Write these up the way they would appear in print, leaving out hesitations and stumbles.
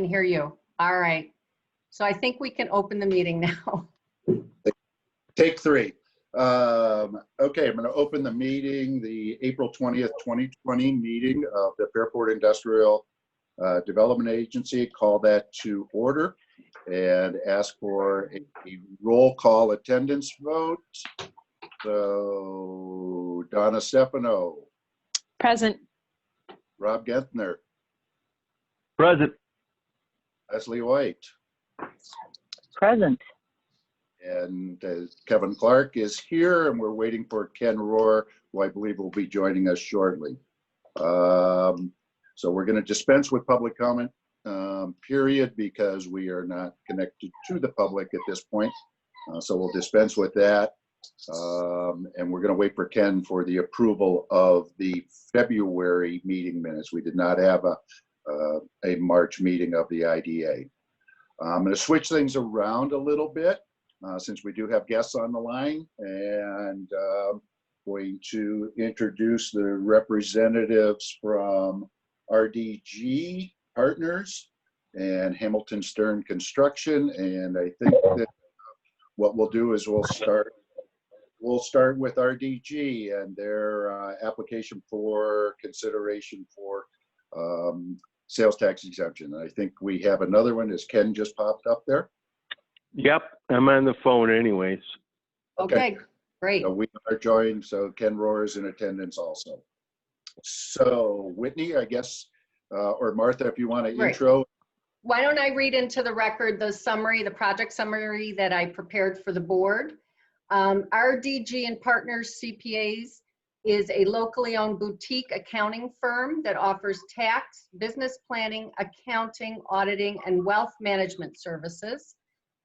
can hear you. All right. So I think we can open the meeting now. Take three. Okay, I'm going to open the meeting, the April 20th, 2020 meeting of the Fairport Industrial Development Agency. Call that to order and ask for a roll call attendance vote. So Donna Stefano. Present. Rob Gentner. Present. Leslie White. Present. And Kevin Clark is here, and we're waiting for Ken Rohr, who I believe will be joining us shortly. So we're going to dispense with public comment, period, because we are not connected to the public at this point. So we'll dispense with that. And we're going to wait for Ken for the approval of the February meeting minutes. We did not have a March meeting of the IDA. I'm going to switch things around a little bit since we do have guests on the line, and going to introduce the representatives from RDG Partners and Hamilton Stern Construction. And I think that what we'll do is we'll start with RDG and their application for consideration for sales tax exemption. I think we have another one, as Ken just popped up there. Yep, I'm on the phone anyways. Okay, great. So we are joined, so Ken Rohr is in attendance also. So Whitney, I guess, or Martha, if you want to intro. Why don't I read into the record the summary, the project summary that I prepared for the board. RDG and Partners CPAs is a locally owned boutique accounting firm that offers tax, business planning, accounting, auditing, and wealth management services.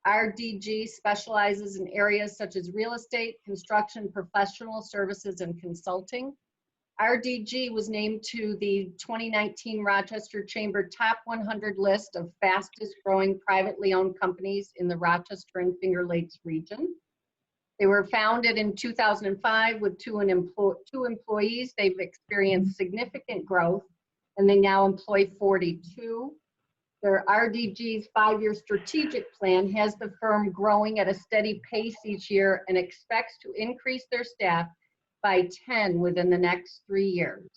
RDG specializes in areas such as real estate, construction, professional services, and consulting. RDG was named to the 2019 Rochester Chamber Top 100 list of fastest growing privately owned companies in the Rochester and Finger Lakes region. They were founded in 2005 with two employees. They've experienced significant growth, and they now employ 42. Their RDG's 5-year strategic plan has the firm growing at a steady pace each year and expects to increase their staff by 10 within the next 3 years.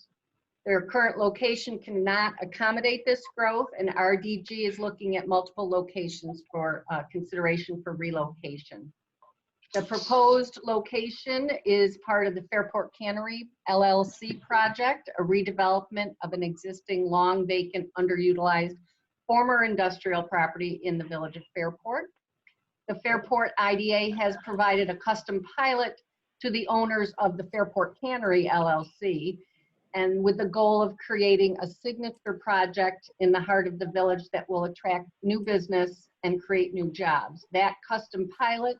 Their current location cannot accommodate this growth, and RDG is looking at multiple locations for consideration for relocation. The proposed location is part of the Fairport Cannery LLC project, a redevelopment of an existing long vacant underutilized former industrial property in the village of Fairport. The Fairport IDA has provided a custom pilot to the owners of the Fairport Cannery LLC, and with the goal of creating a signature project in the heart of the village that will attract new business and create new jobs. That custom pilot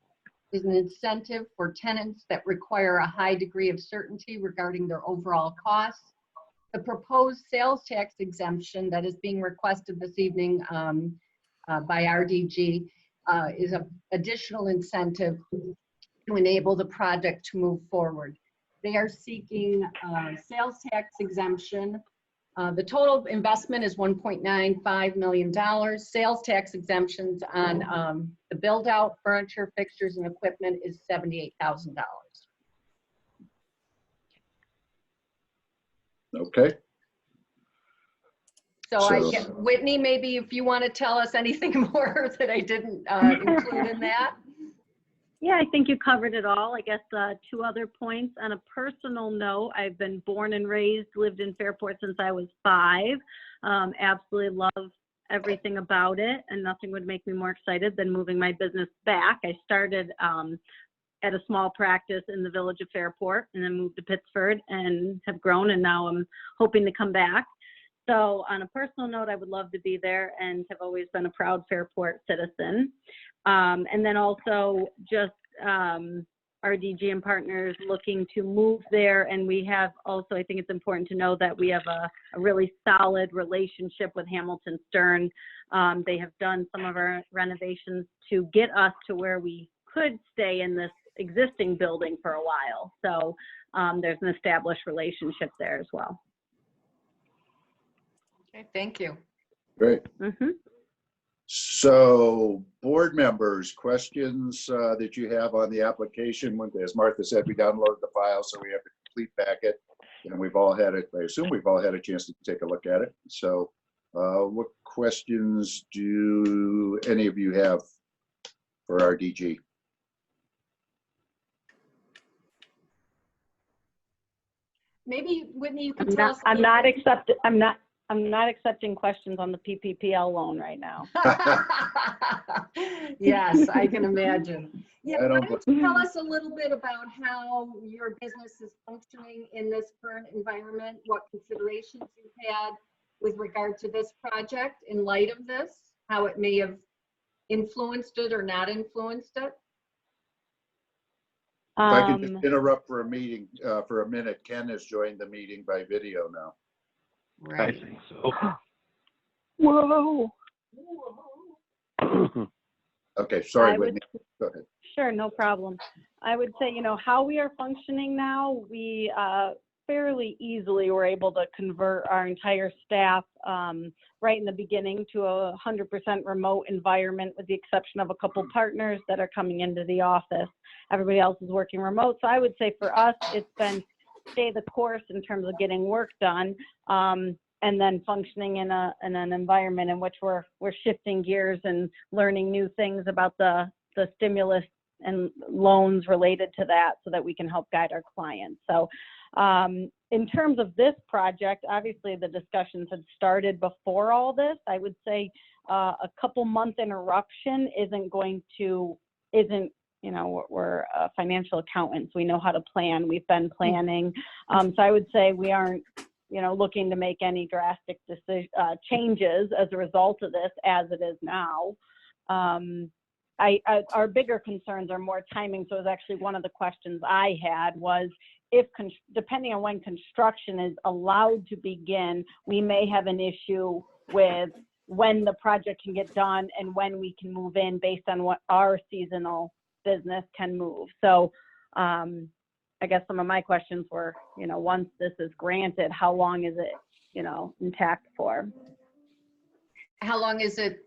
is an incentive for tenants that require a high degree of certainty regarding their overall costs. The proposed sales tax exemption that is being requested this evening by RDG is an additional incentive to enable the project to move forward. They are seeking sales tax exemption. The total investment is $1.95 million. Sales tax exemptions on the build out, furniture, fixtures, and equipment is $78,000. Okay. So Whitney, maybe if you want to tell us anything more that I didn't include in that. Yeah, I think you covered it all. I guess 2 other points. On a personal note, I've been born and raised, lived in Fairport since I was 5. Absolutely love everything about it, and nothing would make me more excited than moving my business back. I started at a small practice in the village of Fairport and then moved to Pittsford and have grown, and now I'm hoping to come back. So on a personal note, I would love to be there and have always been a proud Fairport citizen. And then also just RDG and Partners looking to move there. And we have also, I think it's important to know that we have a really solid relationship with Hamilton Stern. They have done some of our renovations to get us to where we could stay in this existing building for a while. So there's an established relationship there as well. Okay, thank you. Great. So, board members, questions that you have on the application? As Martha said, we downloaded the file, so we have the complete packet, and we've all had it. I assume we've all had a chance to take a look at it. So, what questions do any of you have for our DG? Maybe Whitney, you can tell us. I'm not accepting questions on the PPPL loan right now. Yes, I can imagine. Yeah, I why don't don't you tell us a little bit about how your business is functioning in this current environment, what considerations you've had with regard to this project in light of this, how it may have influenced it or not influenced it? If I could just interrupt for a meeting, for a minute, Ken has joined the meeting by video now. I think so. Whoa. Okay, sorry, I would- Whitney. Go ahead. Sure, no problem. I would say, how we are functioning now, we fairly easily were able to convert our entire staff right in the beginning to a 100% remote environment, with the exception of a couple partners that are coming into the office. Everybody else is working remote. So I would say for us, it's been stay the course in terms of getting work done, and then functioning in an environment in which we're shifting gears and learning new things about the stimulus and loans related to that, so that we can help guide our clients. So in terms of this project, obviously the discussions had started before all this. I would say a couple month interruption we're financial accountants. We know how to plan. We've been planning. So I would say we aren't, looking to make any drastic changes as a result of this as it is now. Our bigger concerns are more timing. So it was actually one of the questions I had was, depending on when construction is allowed to begin, we may have an issue with when the project can get done and when we can move in based on what our seasonal business can move. So I guess some of my questions were, once this is granted, how long is it, intact for? How long is it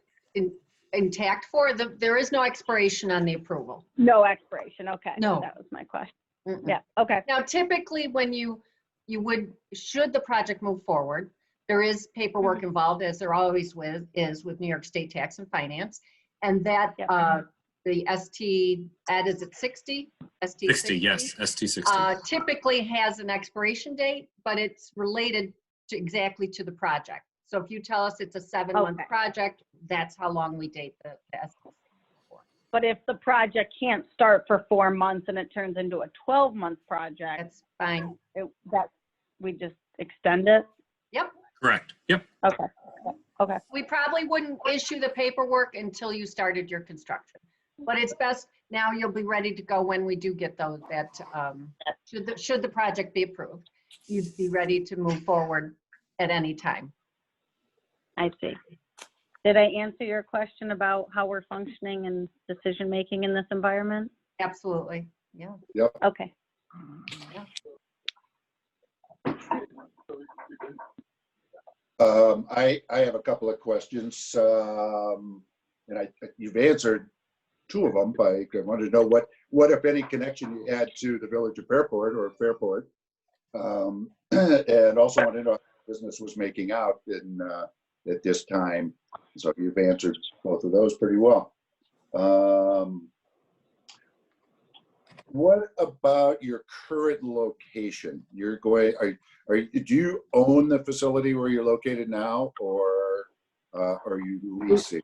intact for? There is no expiration on the approval. No expiration. Okay. No. That was my question. Mm-mm. Yeah. Okay. Now, typically when should the project move forward, there is paperwork involved, as there always is with New York State Tax and Finance. And that, Yep. the ST, is it 60? ST 60, yes, ST 60. Typically has an expiration date, but it's related exactly to the project. So if you tell us it's a 7-month Okay. project, that's how long we date the ST for. But if the project can't start for 4 months and it turns into a 12-month project, That's fine. we just extend it? Yep. Correct. Yep. Okay. Okay. We probably wouldn't issue the paperwork until you started your construction. But it's best, now you'll be ready to go when we do get those, should the project be approved, you'd be ready to move forward at any time. I see. Did I answer your question about how we're functioning and decision-making in this environment? Absolutely, yeah. Yep. Okay. I have a couple of questions, and you've answered 2 of them. I wanted to know what if any connection you had to the village of Fairport or Fairport, and also wanted to know how the business was making out at this time. So you've answered both of those pretty well. What about your current location? Do you own the facility where you're located now, or are you leasing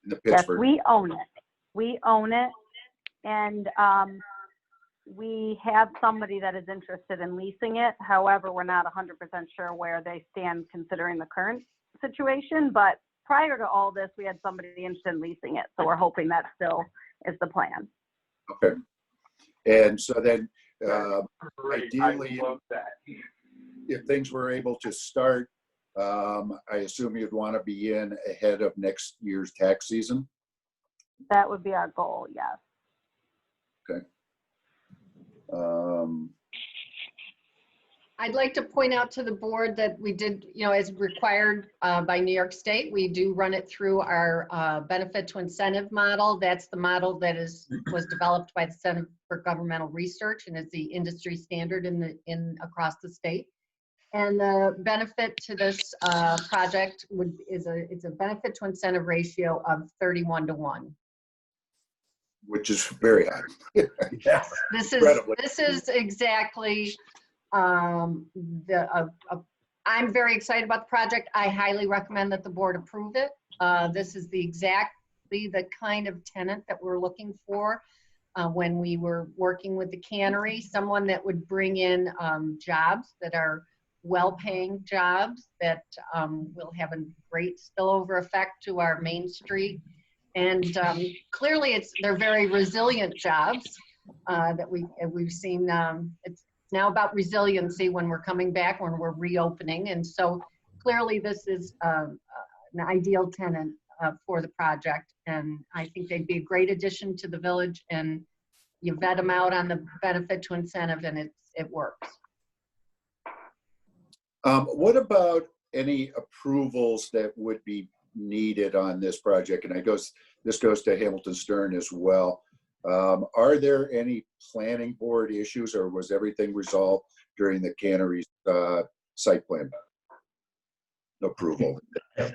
in the Pittsburgh? Yes, we own it. We own it, and we have somebody that is interested in leasing it. However, we're not 100% sure where they stand considering the current situation. But prior to all this, we had somebody interested in leasing it. So we're hoping that still is the plan. Okay. And so then, ideally, if things were able to start, I assume you'd want to be in ahead of next year's tax season? That would be our goal, yes. Okay. I'd like to point out to the board that we did, as required by New York State, we do run it through our benefit to incentive model. That's the model that was developed by the Center for Governmental Research and is the industry standard across the state. And the benefit to this project it's a benefit to incentive ratio of 31-1. Which is very high. Yes, this Incredibly. is exactly I'm very excited about the project. I highly recommend that the board approve it. This is exactly the kind of tenant that we're looking for when we were working with the cannery, someone that would bring in jobs that are well-paying jobs that will have a great spillover effect to our Main Street. And clearly they're very resilient jobs that we've seen. It's now about resiliency when we're coming back, when we're reopening. And so clearly this is an ideal tenant for the project. And I think they'd be a great addition to the village, and you vet them out on the benefit to incentive and it works. What about any approvals that would be needed on this project? And this goes to Hamilton Stern as well. Are there any planning board issues, or was everything resolved during the cannery's site plan approval?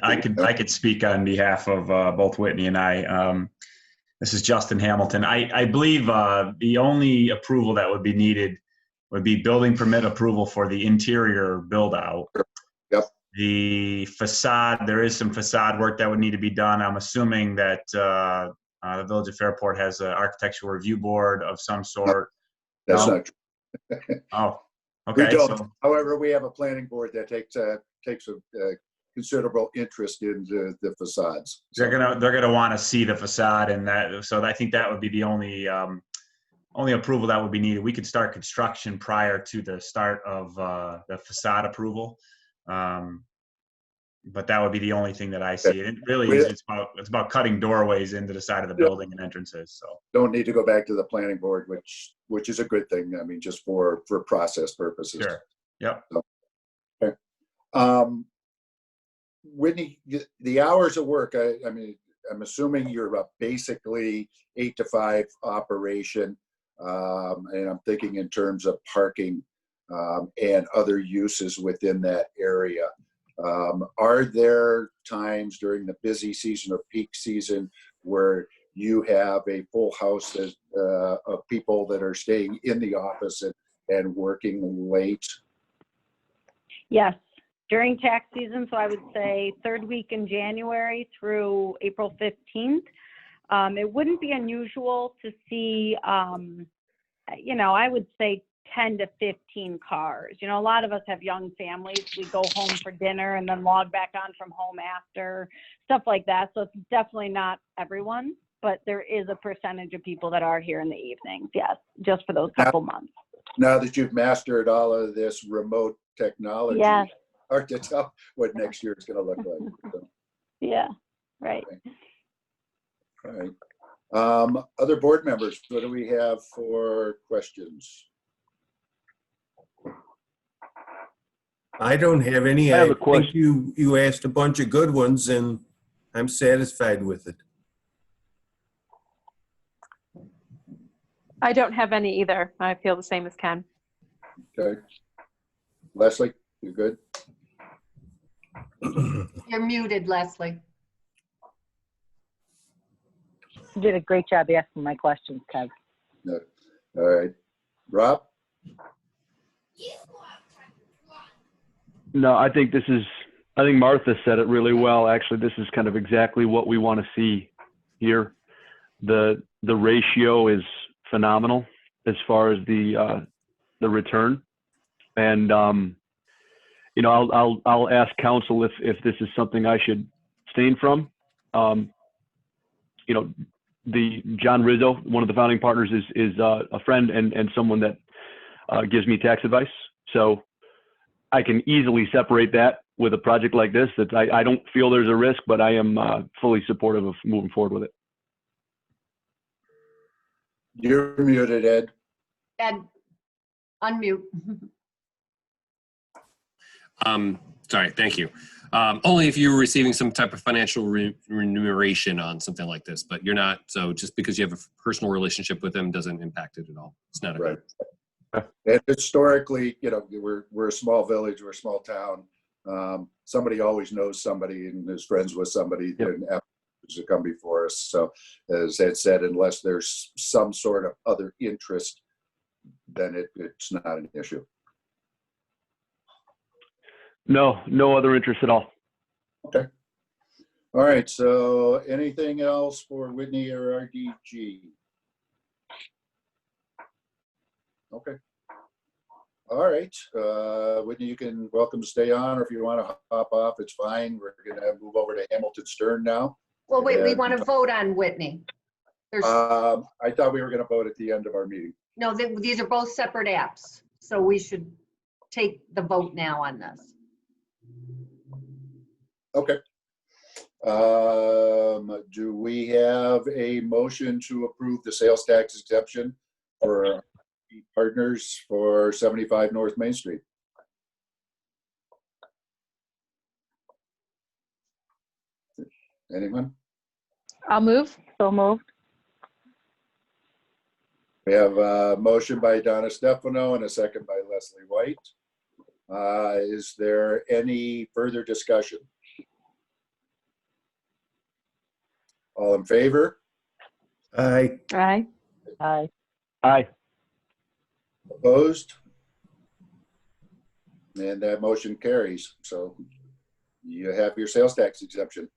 I could speak on behalf of both Whitney and I. This is Justin Hamilton. I believe the only approval that would be needed would be building permit approval for the interior build out. Yep. The facade, there is some facade work that would need to be done. I'm assuming that the Village of Fairport has an architectural review board of some sort. That's No? not true. Oh, okay. We don't. So, However, we have a planning board that takes a considerable interest in the facades. they're gonna want to see the facade, and that. So I think that would be the only approval that would be needed. We could start construction prior to the start of the facade approval. But that would be the only thing that I see. It really is, it's about cutting doorways into the side of the building and entrances. So don't need to go back to the planning board, which is a good thing. I mean, just for process purposes. sure. Yep. Okay. Whitney, the hours of work, I mean, I'm assuming you're basically 8 to 5 operation. And I'm thinking in terms of parking and other uses within that area. Are there times during the busy season or peak season where you have a full house of people that are staying in the office and working late? Yes, during tax season, so I would say third week in January through April 15th. It wouldn't be unusual to see, I would say 10 to 15 cars. A lot of us have young families. We go home for dinner and then log back on from home after, stuff like that. So it's definitely not everyone, but there is a percentage of people that are here in the evenings. Yes, just for those couple months. Now that you've mastered all of this remote technology, Yes. hard to tell what next year is going to look like. So, Yeah, right. all right. Other board members, what do we have for questions? I don't have any. I have a think question. you asked a bunch of good ones, and I'm satisfied with it. I don't have any either. I feel the same as Ken. Okay. Leslie, you good? You're muted, Leslie. You did a great job asking my questions, Kev. No. All right. Rob? No, I think Martha said it really well. Actually, this is kind of exactly what we want to see here. The ratio is phenomenal as far as the return, and I'll ask council if this is something I should abstain from. The John Rizzo, one of the founding partners, is a friend and someone that gives me tax advice. So I can easily separate that with a project like this. That I don't feel there's a risk, but I am fully supportive of moving forward with it. You're muted, Ed. Ed, unmute. Sorry, thank you. Only if you were receiving some type of financial remuneration on something like this, but you're not. So just because you have a personal relationship with them doesn't impact it at all. It's not a Right. And historically, you know, we're a small village, we're a small town. Somebody always knows somebody and is friends with somebody and to come before us. So as Ed said, unless there's some sort of other interest, then it's not an issue. No, no other interest at all. Okay. All right. So anything else for Whitney or RDG? Okay. All right. Whitney, you can welcome to stay on, or if you want to hop off, it's fine. We're going to move over to Hamilton Stern now. Well, wait, we want to vote on Whitney. There's, I thought we were going to vote at the end of our meeting. no, these are both separate apps, so we should take the vote now on this. Okay. Do we have a motion to approve the sales tax exemption for partners for 75 North Main Street? Anyone? I'll move. So moved. We have a motion by Donna Stefano and a second by Leslie White. Is there any further discussion? All in favor? Aye. Aye. Aye. Aye. Opposed? And that motion carries. So you have your sales tax exemption.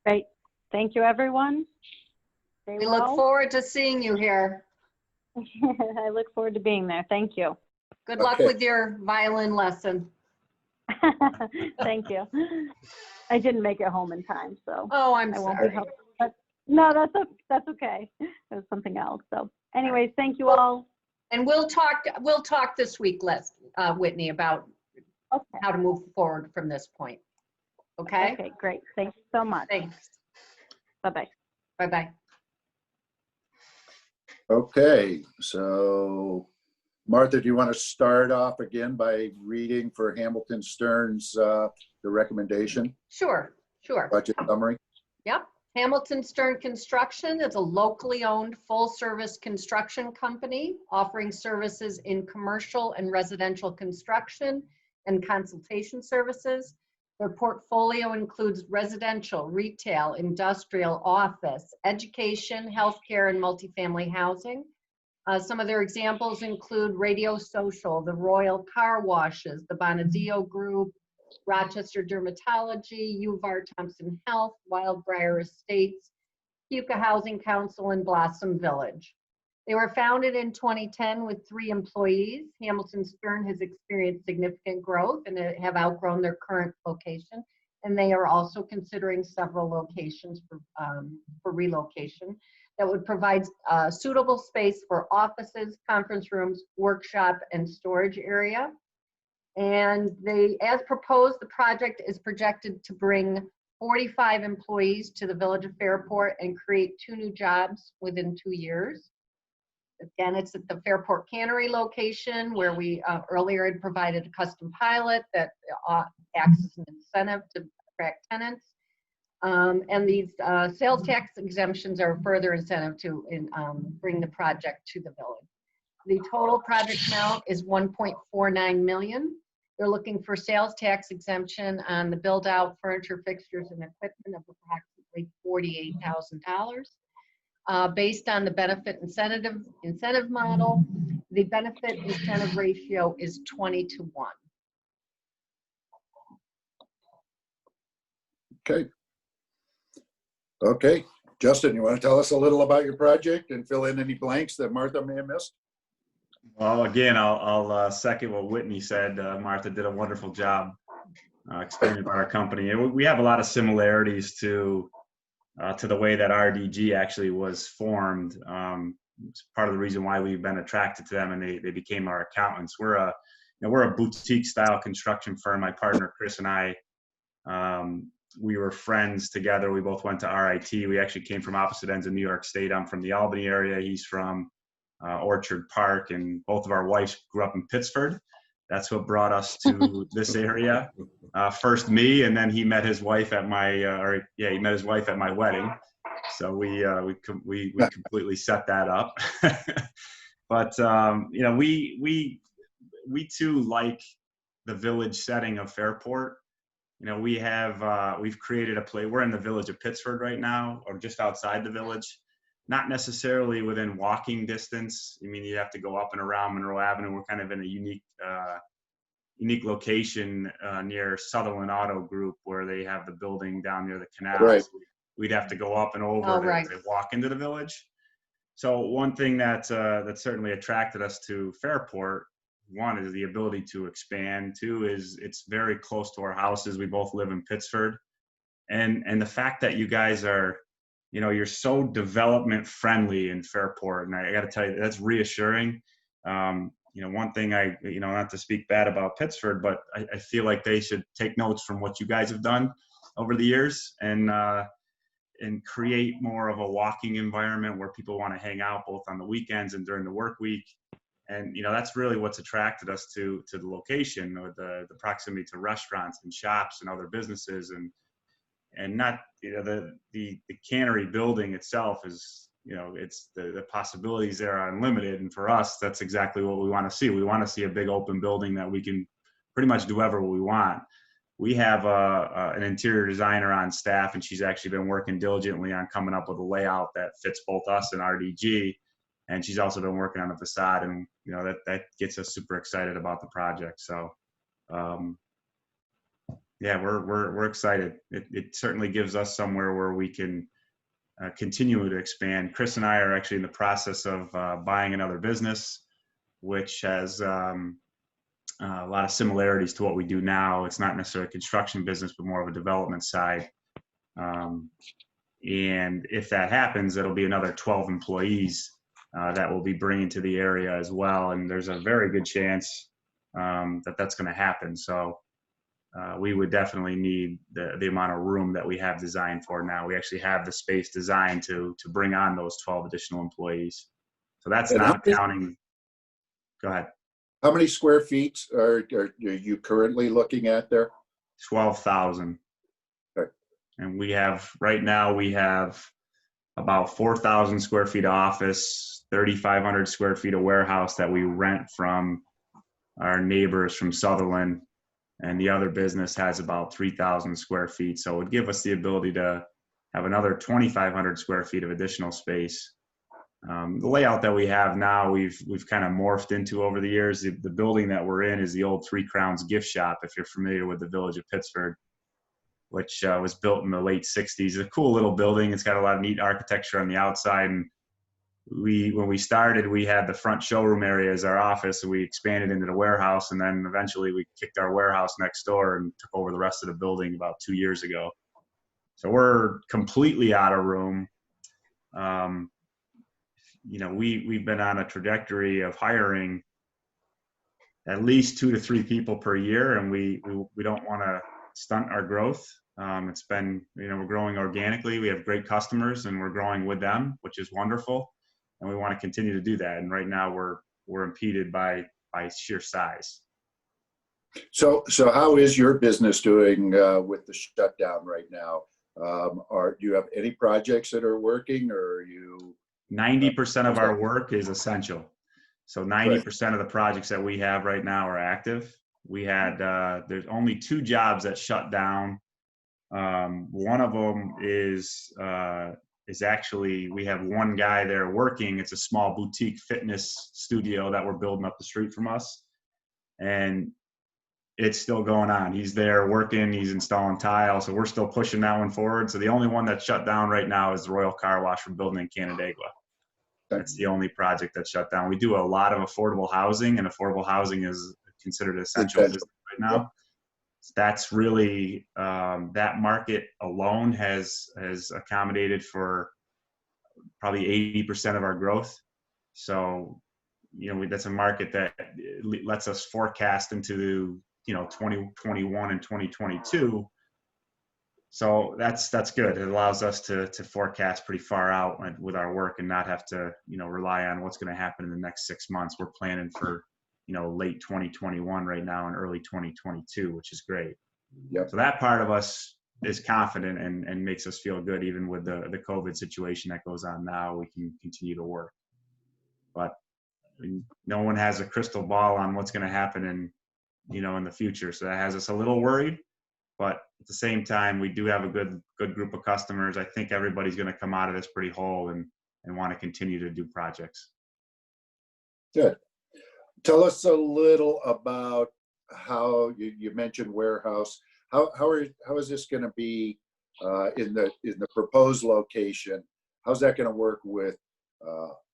Great. Thank you, everyone. Stay We look well. forward to seeing you here. I look forward to being there. Thank you. Good luck Okay. with your violin lesson. Thank you. I didn't make it home in time, so Oh, I'm I won't be sorry. helping. But no, that's okay. It was something else. So anyways, thank you all. And we'll talk this week, Whitney, about Okay. how to move forward from this point. Okay? Okay, great. Thank you so much. Thanks. Bye-bye. Bye-bye. Okay, so Martha, do you want to start off again by reading for Hamilton Stearns the recommendation, Sure. budget summary? Yep. Hamilton Stern Construction is a locally owned full-service construction company offering services in commercial and residential construction and consultation services. Their portfolio includes residential, retail, industrial, office, education, healthcare, and multifamily housing. Some of their examples include Radio Social, the Royal Car Washes, the Bonadillo Group, Rochester Dermatology, UVAR Thompson Health, Wildbriar Estates, Keuka Housing Council, and Blossom Village. They were founded in 2010 with 3 employees. Hamilton Stern has experienced significant growth and have outgrown their current location, and they are also considering several locations for relocation that would provide suitable space for offices, conference rooms, workshop, and storage area. And as proposed, the project is projected to bring 45 employees to the village of Fairport and create 2 new jobs within 2 years. Again, it's at the Fairport Cannery location where we earlier had provided a custom pilot that acts as an incentive to attract tenants. And these sales tax exemptions are a further incentive to bring the project to the village. The total project amount is $1.49 million. They're looking for sales tax exemption on the build out, furniture, fixtures, and equipment of approximately $48,000. Based on the benefit incentive model, the benefit incentive ratio is 20-1. Okay, Justin, you want to tell us a little about your project and fill in any blanks that Martha may have missed? Well, again, I'll second what Whitney said. Martha did a wonderful job explaining about our company. And we have a lot of similarities to the way that RDG actually was formed. It's part of the reason why we've been attracted to them, and they became our accountants. We're a boutique style construction firm. My partner Chris and I, we were friends together. We both went to RIT. We actually came from opposite ends of New York State. I'm from the Albany area. He's from Orchard Park, and both of our wives grew up in Pittsford. That's what brought us to this area. First me, and then he met his wife at my, he met his wife at my wedding. So we completely set that up. But you know, we too like the village setting of Fairport. You know, we've created a place. We're in the village of Pittsford right now, or just outside the village. Not necessarily within walking distance. I mean, you have to go up and around Monroe Avenue. We're kind of in a unique location near Sutherland Auto Group, where they have the building down near the canal. Right. So we'd have to go up and over right. to walk into the village. So one thing that certainly attracted us to Fairport, one is the ability to expand. Two is it's very close to our houses. We both live in Pittsford, and the fact that you guys are, you know, you're so development friendly in Fairport, and I got to tell you, that's reassuring. You know, one thing not to speak bad about Pittsford, but I feel like they should take notes from what you guys have done over the years and create more of a walking environment where people want to hang out both on the weekends and during the work week. And, you know, that's really what's attracted us to the location, or the proximity to restaurants and shops and other businesses, and not, you know, the cannery building itself is, you know, it's the possibilities there are unlimited. And for us, that's exactly what we want to see. We want to see a big open building that we can pretty much do whatever we want. We have an interior designer on staff, and she's actually been working diligently on coming up with a layout that fits both us and RDG. And she's also been working on the facade, and, you know, that gets us super excited about the project. So, yeah, we're excited. It certainly gives us somewhere where we can continue to expand. Chris and I are actually in the process of buying another business, which has a lot of similarities to what we do now. It's not necessarily a construction business, but more of a development side. And if that happens, it'll be another 12 employees that we'll be bringing to the area as well. And there's a very good chance that that's going to happen. So we would definitely need the amount of room that we have designed for now. We actually have the space designed to bring on those 12 additional employees. So that's not counting. Go ahead. How many square feet are you currently looking at there? 12,000. Okay. And right now we have about 4,000 square feet of office, 3,500 square feet of warehouse that we rent from our neighbors from Sutherland. And the other business has about 3,000 square feet. So it would give us the ability to have another 2,500 square feet of additional space. The layout that we have now, we've kind of morphed into over the years. The building that we're in is the old Three Crowns gift shop, if you're familiar with the village of Pittsford, which was built in the late 60s. It's a cool little building. It's got a lot of neat architecture on the outside. And when we started, we had the front showroom area as our office, and we expanded into the warehouse, and then eventually we kicked our warehouse next door and took over the rest of the building about 2 years ago. So we're completely out of room. You know, we've been on a trajectory of hiring at least 2 to 3 people per year, and we don't want to stunt our growth. It's been, you know, we're growing organically. We have great customers, and we're growing with them, which is wonderful. And we want to continue to do that. And right now we're impeded by sheer size. So how is your business doing with the shutdown right now? Do you have any projects that are working, or are you? 90% of our work is essential. So 90% of the projects that we have right now are active. We had, there's only 2 jobs that shut down. One of them is actually, we have one guy there working. It's a small boutique fitness studio that we're building up the street from us. And it's still going on. He's there working, he's installing tile. So we're still pushing that one forward. So the only one that's shut down right now is the Royal Car Wash we're building in Canandaigua. That's the only project that's shut down. We do a lot of affordable housing, and affordable housing is considered essential business right now. That's really, that market alone has accommodated for probably 80% of our growth. So, you know, that's a market that lets us forecast into, you know, 2021 and 2022. So that's good. It allows us to forecast pretty far out with our work and not have to, you know, rely on what's going to happen in the next 6 months. We're planning for, late 2021 right now and early 2022, which is great. Yep. So that part of us is confident and makes us feel good. Even with the COVID situation that goes on now, we can continue to work. But no one has a crystal ball on what's going to happen in the future. So that has us a little worried. But at the same time, we do have a good group of customers. I think everybody's going to come out of this pretty whole and want to continue to do projects. Good. Tell us a little about how you mentioned warehouse. How is this going to be in the proposed location? How's that going to work with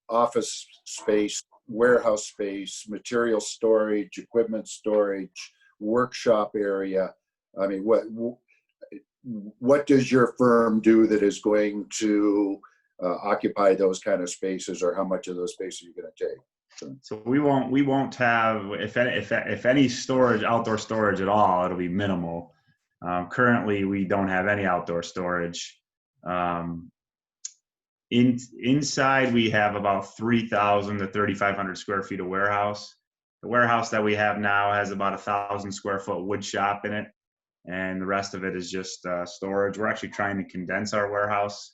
office space, warehouse space, material storage, equipment storage, workshop area? I mean, what does your firm do that is going to occupy those kind of spaces, or how much of those spaces are you going to take? So we won't have, if any storage, outdoor storage at all, it'll be minimal. Currently, we don't have any outdoor storage. Inside, we have about 3,000 to 3,500 square feet of warehouse. The warehouse that we have now has about 1,000 square foot wood shop in it, and the rest of it is just storage. We're actually trying to condense our warehouse.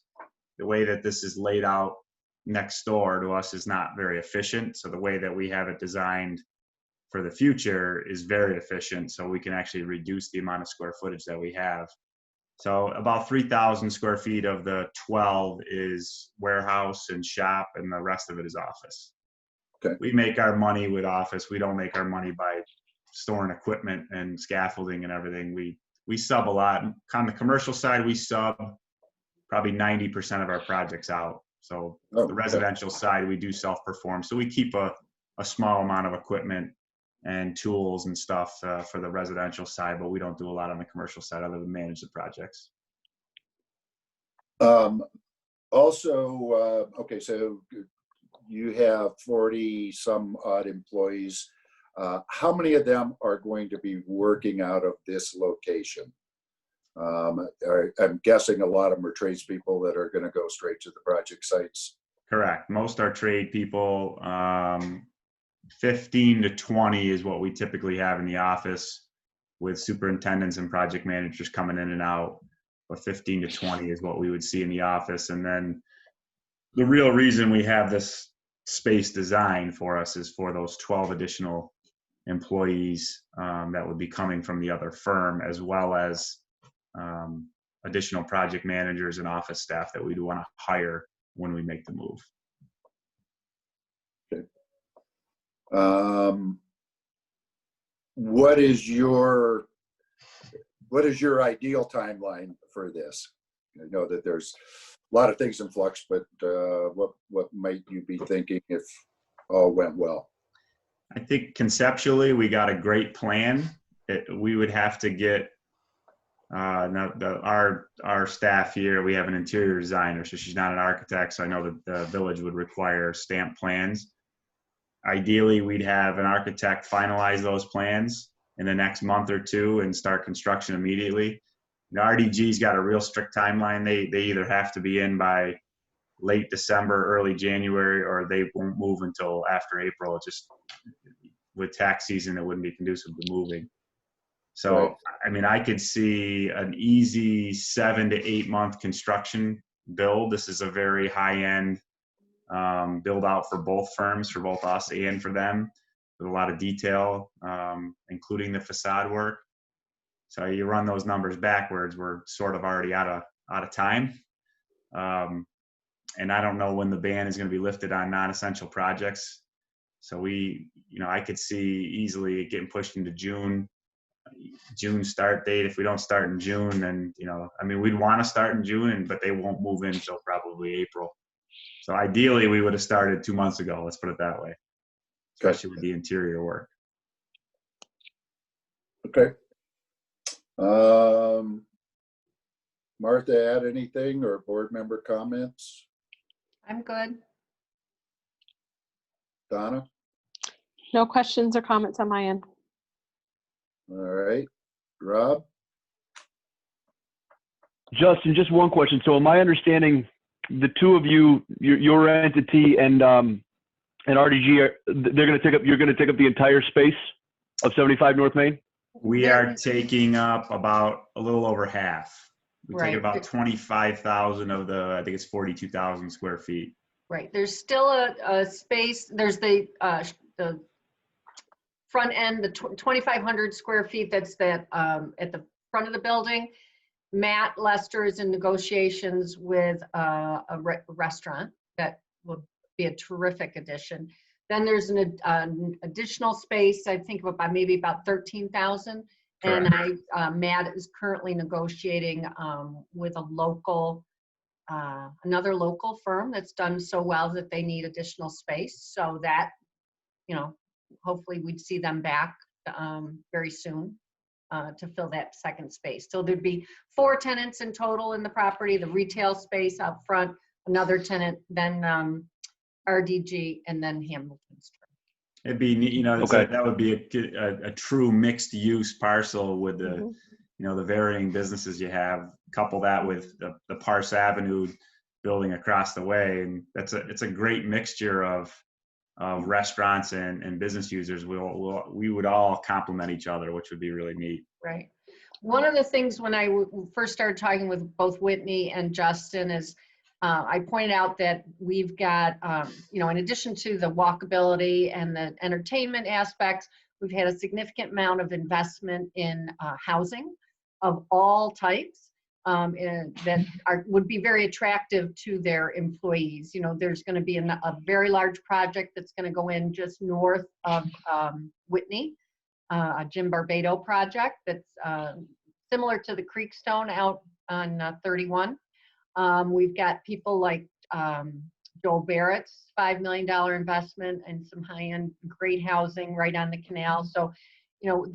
The way that this is laid out next door to us is not very efficient. So the way that we have it designed for the future is very efficient. So we can actually reduce the amount of square footage that we have. So about 3,000 square feet of the 12 is warehouse and shop, and the rest of it is office. Okay. We make our money with office. We don't make our money by storing equipment and scaffolding and everything. We sub a lot. On the commercial side, we sub probably 90% of our projects out. So the residential side, we do self-perform. So we keep a small amount of equipment and tools and stuff for the residential side, but we don't do a lot on the commercial side other than manage the projects. Also, okay, so you have 40 some odd employees. How many of them are going to be working out of this location? I'm guessing a lot of them are tradespeople that are going to go straight to the project sites. Correct. Most are trade people. 15 to 20 is what we typically have in the office, with superintendents and project managers coming in and out. But 15 to 20 is what we would see in the office. And then the real reason we have this space designed for us is for those 12 additional employees that would be coming from the other firm, as well as additional project managers and office staff that we do want to hire when we make the move. Okay. What is your ideal timeline for this? I know that there's a lot of things in flux, but what might you be thinking if all went well? I think conceptually we got a great plan. We would have to get our staff here. We have an interior designer, so she's not an architect. So I know that the village would require stamped plans. Ideally, we'd have an architect finalize those plans in the next month or two and start construction immediately. The RDG's got a real strict timeline. They either have to be in by late December, early January, or they won't move until after April. Just with tax season, it wouldn't be conducive to moving. So, Right. I mean, I could see an easy 7 to 8 month construction build. This is a very high-end build out for both firms, for both us and for them, with a lot of detail, including the facade work. So you run those numbers backwards, we're sort of already out of time. And I don't know when the ban is going to be lifted on non-essential projects. So I could see easily it getting pushed into June start date. If we don't start in June, then, we'd want to start in June, but they won't move in until probably April. So ideally we would have started 2 months ago, let's put it that way, especially with the interior work. Okay. Martha, add anything, or board member comments? I'm good. Donna? No questions or comments on my end. All right. Rob? Justin, just one question. So am I understanding the two of you, your entity and And RDG, they're going to take up, you're going to take up the entire space of 75 North Main? We are taking up about a little over half. We take Right. about 25,000 of the, I think it's 42,000 square feet. Right, there's still a space, there's the front end, the 2,500 square feet that's at the front of the building. Matt Lester is in negotiations with a restaurant that will be a terrific addition. Then there's an additional space, I think of about maybe about 13,000. And Matt is currently negotiating with a local, another local firm that's done so well that they need additional space. So that, you know, hopefully we'd see them back very soon to fill that second space. So there'd be 4 tenants in total in the property, the retail space out front, another tenant, then RDG, and then Hamilton Street. It'd be, you know, Okay. that would be a true mixed use parcel with the, you know, the varying businesses you have. Couple that with the Parse Avenue building across the way, and it's a great mixture of restaurants and business users. We would all complement each other, which would be really neat. Right. One of the things when I first started talking with both Whitney and Justin is I pointed out that we've got, you know, in addition to the walkability and the entertainment aspects, we've had a significant amount of investment in housing of all types that would be very attractive to their employees. You know, there's going to be a very large project that's going to go in just north of Whitney, a Jim Barbado project that's similar to the Creekstone out on 31. We've got people like Joel Barrett's $5 million investment and some high-end great housing right on the canal. So, you know,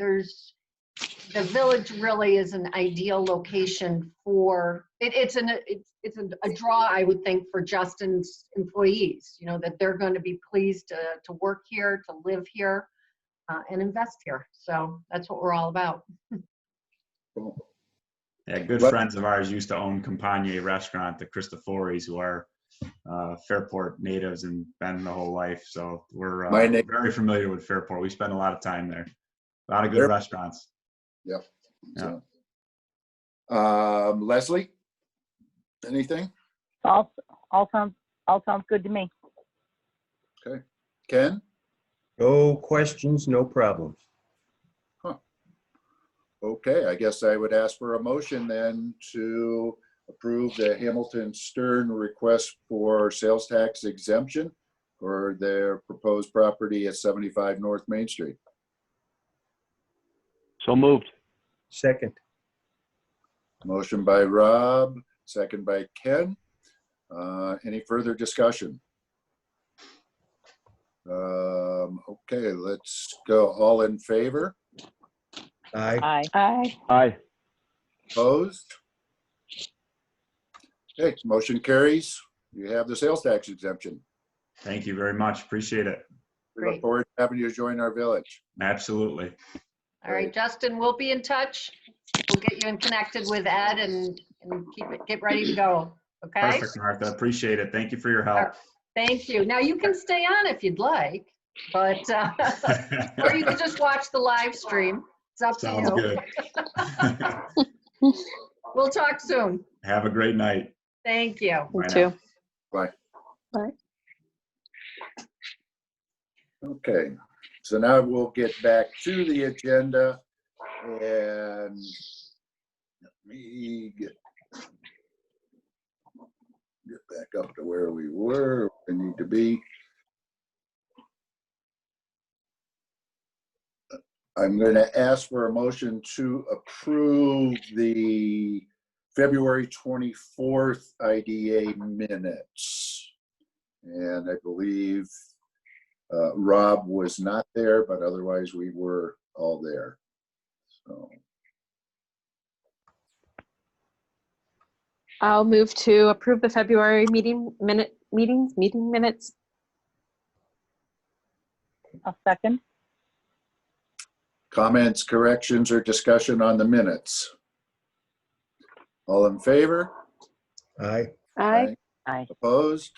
the village really is an ideal location for it's a draw, I would think, for Justin's employees. You know, that they're going to be pleased to work here, to live here, and invest here. So that's what we're all about. Cool. Yeah, good friends of ours used to own Campagne Restaurant, the Cristoforis, who are Fairport natives and been the whole life. So we're very familiar with Fairport. We spend a lot of time there. A lot of good restaurants. Yep. Yeah. So, Leslie, anything? All sounds good to me. Okay. Ken? No questions, no problems. Okay, I guess I would ask for a motion then to approve the Hamilton Stern request for sales tax exemption for their proposed property at 75 North Main Street. So moved. Second. Motion by Rob, second by Ken. Any further discussion? Okay, let's go. All in favor? Aye. Aye. Aye. Aye. Opposed? Okay, motion carries. You have the sales tax exemption. Thank you very much. Appreciate it. We look Great. forward to having you join our village. Absolutely. All right, Justin, we'll be in touch. We'll get you connected with Ed and get ready to go. Okay? Perfect, Martha. Appreciate it. Thank you for your help. Thank you. Now you can stay on if you'd like, but or you can just watch the live stream. It's up Sounds to you. good. We'll talk soon. Have a great night. Thank you. Me Bye too. Bye. Bye. Okay, so now we'll get back to the agenda and let me get back up to where we were, we need to be. I'm going to ask for a motion to approve the February 24th IDA minutes. And I believe Rob was not there, but otherwise we were all there. So I'll move to approve the February meeting minutes. I'll second. comments, corrections, or discussion on the minutes? All in favor? Aye. Aye. Aye. Opposed?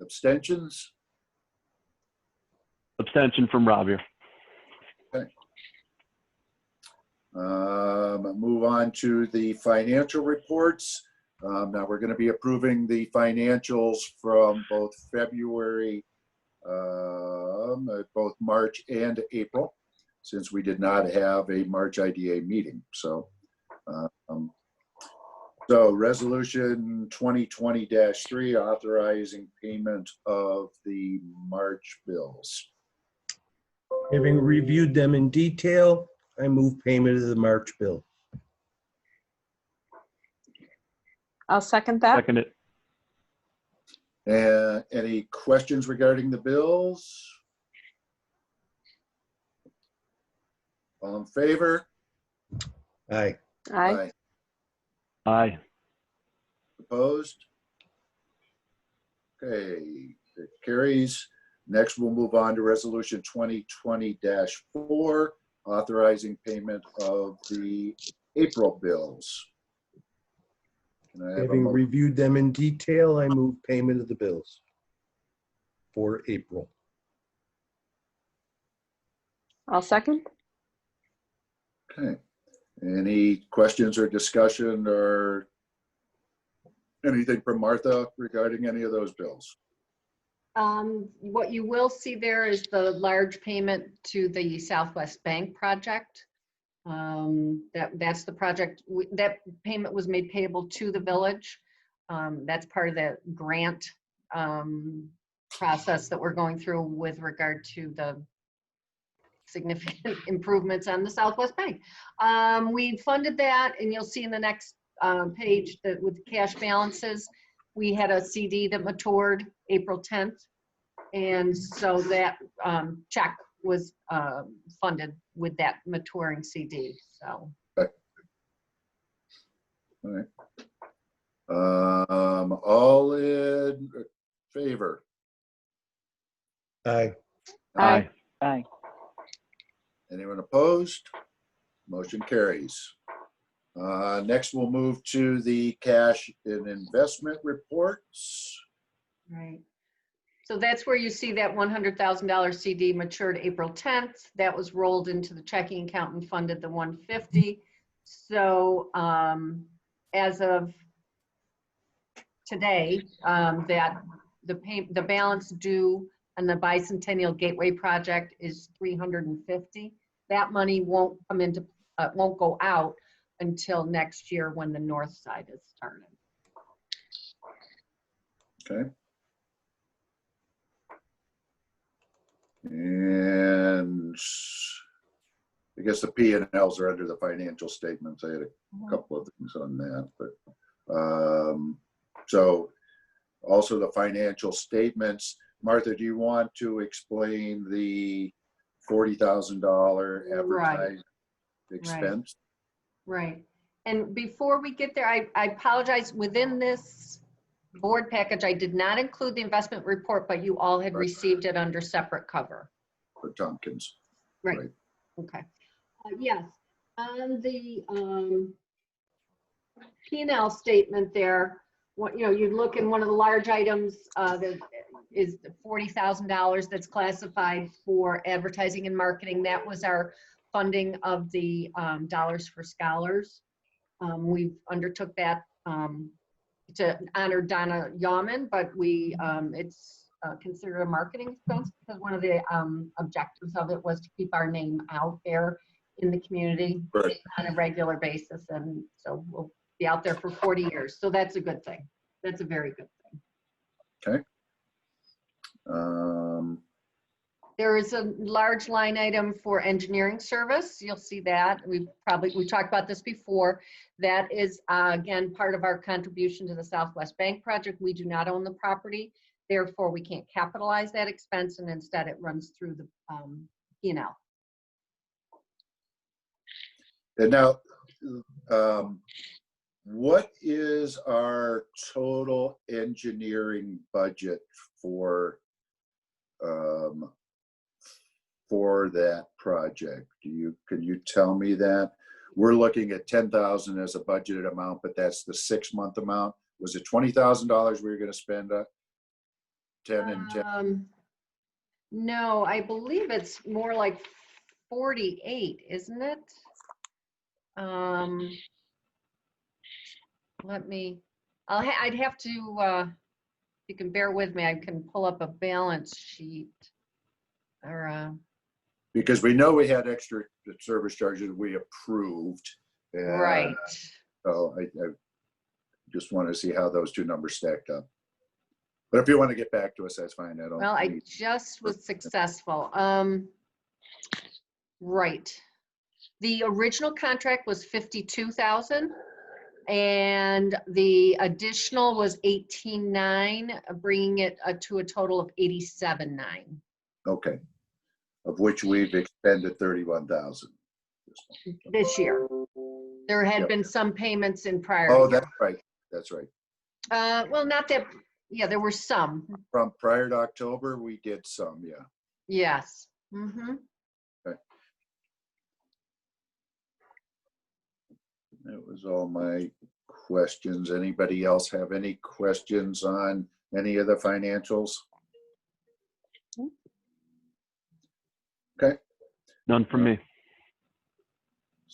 Abstentions? abstention from Rob here. Move on to the financial reports. Now we're going to be approving the financials from both February, both March and April, since we did not have a March IDA meeting. So resolution 2020-3, authorizing payment of the March bills. Having reviewed them in detail, I move payment of the March bill. I'll second that. Second it. Any questions regarding the bills? All in favor? Aye. Aye. Aye. Opposed? Okay, it carries. Next, we'll move on to resolution 2020-4, authorizing payment of the April bills. Can I have a Having motion? reviewed them in detail, I move payment of the bills for April. I'll second. Okay. Any questions or discussion or anything from Martha regarding any of those bills? What you will see there is the large payment to the Southwest Bank project. That's the project, that payment was made payable to the village. That's part of the grant process that we're going through with regard to the significant improvements on the Southwest Bank. We funded that, and you'll see in the next page that with cash balances, we had a CD that matured April 10th. And so that check was funded with that maturing CD. So. Okay. All right. All in favor? Aye. Aye. Aye. Anyone opposed? Motion carries. Next, we'll move to the cash and investment reports. Right. So that's where you see that $100,000 CD matured April 10th. That was rolled into the checking account and funded the $150,000. So as of today, that the balance due on the Bicentennial Gateway project is $350,000. That money won't come into won't go out until next year when the north side is started. Okay. And I guess the P&Ls are under the financial statements. I had a couple of things on that, but so also the financial statements. Martha, do you want to explain the $40,000 advertising expense? Right. And before we get there, I apologize. Within this board package, I did not include the investment report, but you all had received it under separate cover. For Tompkins. Right. Okay. Yes. On the P&L statement there, what you look in one of the large items that is $40,000 that's classified for advertising and marketing. That was our funding of the Dollars for Scholars. We undertook that to honor Donna Yaman, but it's considered a marketing expense because one of the objectives of it was to keep our name out there in the community on a regular basis. And so we'll be out there for 40 years. So that's a good thing. That's a very good thing. Okay. There is a large line item for engineering service. You'll see that. We talked about this before. That is, again, part of our contribution to the Southwest Bank project. We do not own the property. Therefore, we can't capitalize that expense, and instead it runs through the P&L. And now, what is our total engineering budget for that project? Can you tell me that? We're looking at $10,000 as a budgeted amount, but that's the 6-month amount. Was it $20,000 we were going to spend? 10 and 10. No, I believe it's more like 48, isn't it? Let me, I'd have to, if you can bear with me, I can pull up a balance sheet. Or, Because we know we had extra service charges we approved. And right. so I just want to see how those two numbers stacked up. But if you want to get back to us, that's fine. I don't. Well, I need- just was successful. Right. The original contract was 52,000 and the additional was 18,900, bringing it to a total of 87,900. Okay. Of which we've expended 31,000. This year. There had Yep. been some payments in prior. Oh, year. that's right. That's right. Well, not that, yeah, there were some. From prior to October, we did some, yeah. Yes. Mm-hmm. That was all my questions. Anybody else have any questions on any of the financials? Okay, None from me.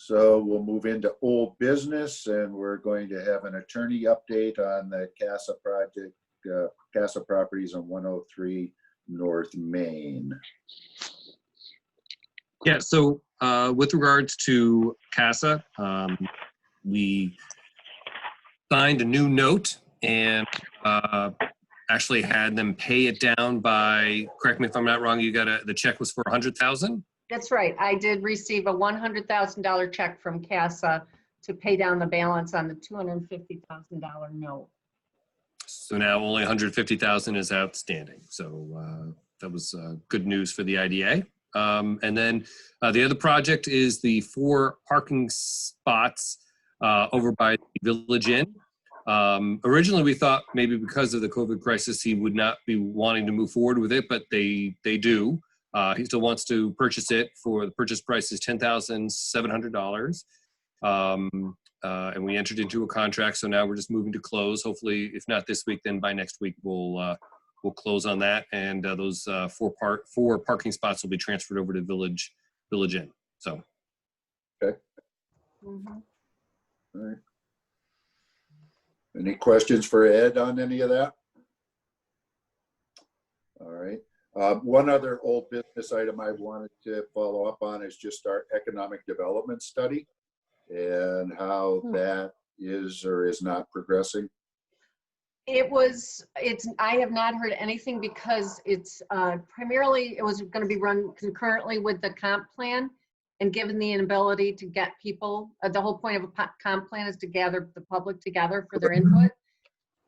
so we'll move into old business and we're going to have an attorney update on the CASA project, CASA properties on 103 North Main. Yeah, so with regards to CASA, we signed a new note and actually had them pay it down by, correct me if I'm not wrong, you got the check was for 100,000? That's right. I did receive a $100,000 check from CASA to pay down the balance on the $250,000 note. So now only 150,000 is outstanding. So that was good news for the IDA. And then the other project is the 4 parking spots over by the Village Inn. Originally, we thought maybe because of the COVID crisis, he would not be wanting to move forward with it, but they do. He still wants to purchase it. For the purchase price is $10,700. And we entered into a contract, so now we're just moving to close. Hopefully, if not this week, then by next week we'll close on that, and those 4 parking spots will be transferred over to Village Inn. So. Okay. Mm-hmm. All right. Any questions for Ed on any of that? All right. One other old business item I wanted to follow up on is just our economic development study and how that is or is not progressing. I have not heard anything because it's primarily, it was going to be run concurrently with the comp plan. And given the inability to get people, the whole point of a comp plan is to gather the public together for their input.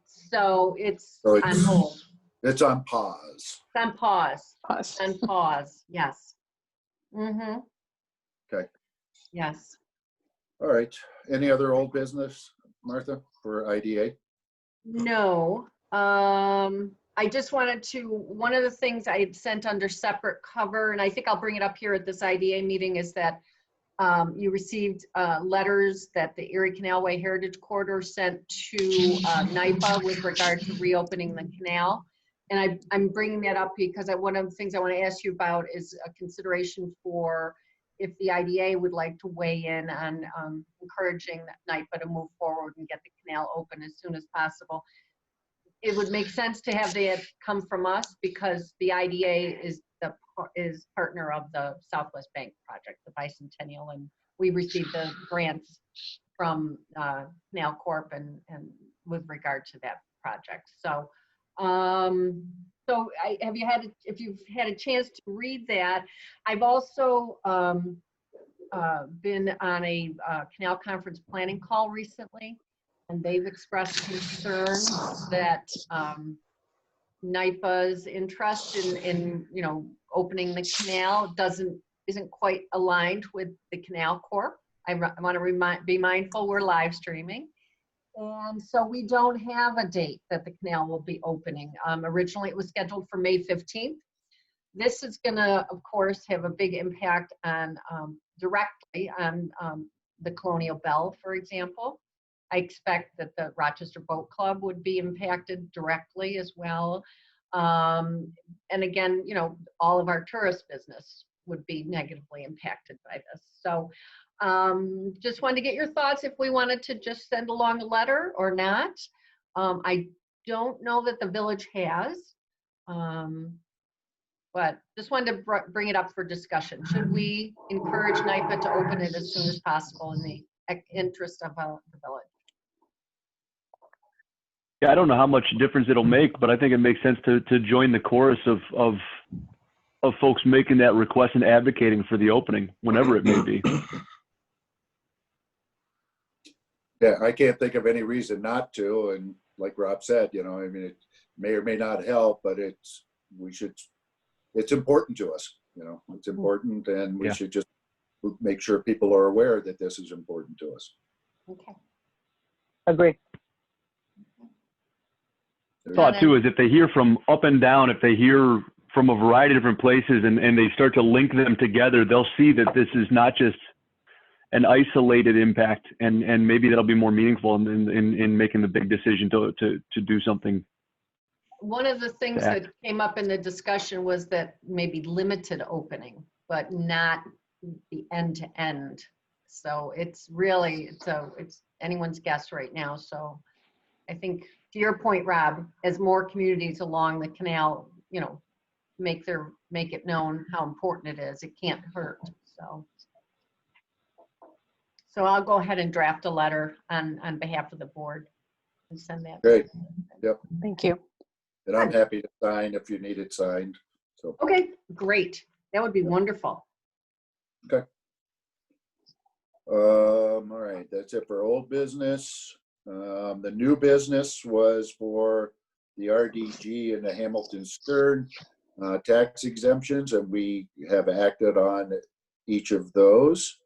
So it's on hold. It's on pause. It's on pause. Pause. On pause, yes. Mm-hmm. Okay. Yes. All right. Any other old business, Martha, for IDA? No. I just wanted to, one of the things I had sent under separate cover, and I think I'll bring it up here at this IDA meeting, is that you received letters that the Erie Canalway Heritage Corridor sent to NIPA with regard to reopening the canal. And I'm bringing that up because one of the things I want to ask you about is a consideration for if the IDA would like to weigh in on encouraging NIPA to move forward and get the canal open as soon as possible. It would make sense to have that come from us because the IDA is partner of the Southwest Bank project, the bicentennial, and we received the grants from Canal Corp and with regard to that project. So, if you've had a chance to read that, I've also been on a canal conference planning call recently. And they've expressed concerns that NIPA's interest in opening the canal isn't quite aligned with the Canal Corp. I want to be mindful we're live streaming, and so we don't have a date that the canal will be opening. Originally, it was scheduled for May 15th. This is going to, of course, have a big impact on directly on the Colonial Bell, for example. I expect that the Rochester Boat Club would be impacted directly as well. And again, you know, all of our tourist business would be negatively impacted by this. So just wanted to get your thoughts if we wanted to just send along a letter or not. I don't know that the village has, but just wanted to bring it up for discussion. Should we encourage NIPA to open it as soon as possible in the interest of the village? Yeah, I don't know how much difference it'll make, but I think it makes sense to join the chorus of folks making that request and advocating for the opening, whenever it may be. Yeah, I can't think of any reason not to. And like Rob said, you know, I mean, it may or may not help, but it's important to us. You know, it's important, and we should just make sure people are aware that this is important to us. Okay. Agree. Thought too is if they hear from up and down, if they hear from a variety of different places and they start to link them together, they'll see that this is not just an isolated impact, and maybe that'll be more meaningful in making the big decision to do something. One of the things that came up in the discussion was that maybe limited opening, but not the end to end. So it's really, it's anyone's guess right now. So I think to your point, Rob, as more communities along the canal, you know, make it known how important it is, it can't hurt. So I'll go ahead and draft a letter on behalf of the board and send that. Great. Yep. Thank you. And I'm happy to sign if you need it signed. So. Okay, great. That would be wonderful. Okay. All right, that's it for old business. The new business was for the RDG and the Hamilton Stern tax exemptions, and we have acted on each of those.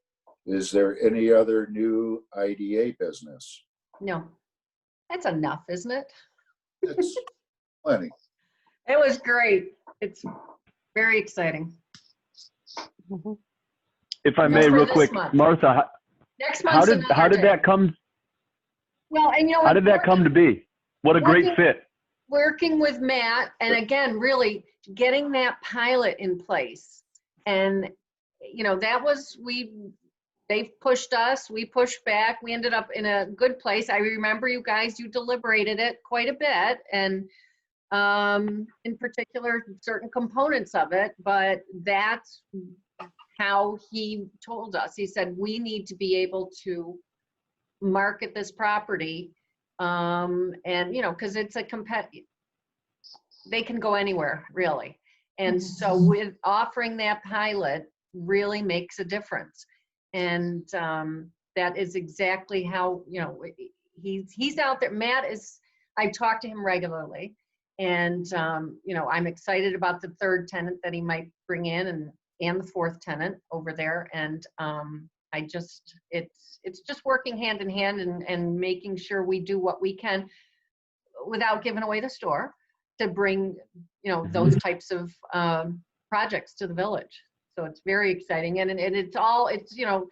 Is there any other new IDA business? No, that's enough, isn't it? It's plenty. It was great. It's very exciting. If I may, real quick, Martha, Next how did that come? Well, and you know, how did that come to be? What a great fit. Working with Matt, and again, really getting that pilot in place, and you know, that was they've pushed us, we pushed back, we ended up in a good place. I remember you guys, you deliberated it quite a bit, and in particular, certain components of it, but that's how he told us. He said, we need to be able to market this property, and you know, because it's they can go anywhere, really. And so with offering that pilot really makes a difference. And that is exactly how, you know, he's out there. Matt is, I talk to him regularly, and you know, I'm excited about the third tenant that he might bring in, and the fourth tenant over there. And it's just working hand in hand and making sure we do what we can without giving away the store to bring, you know, those types of projects to the village. So it's very exciting, and it's you know,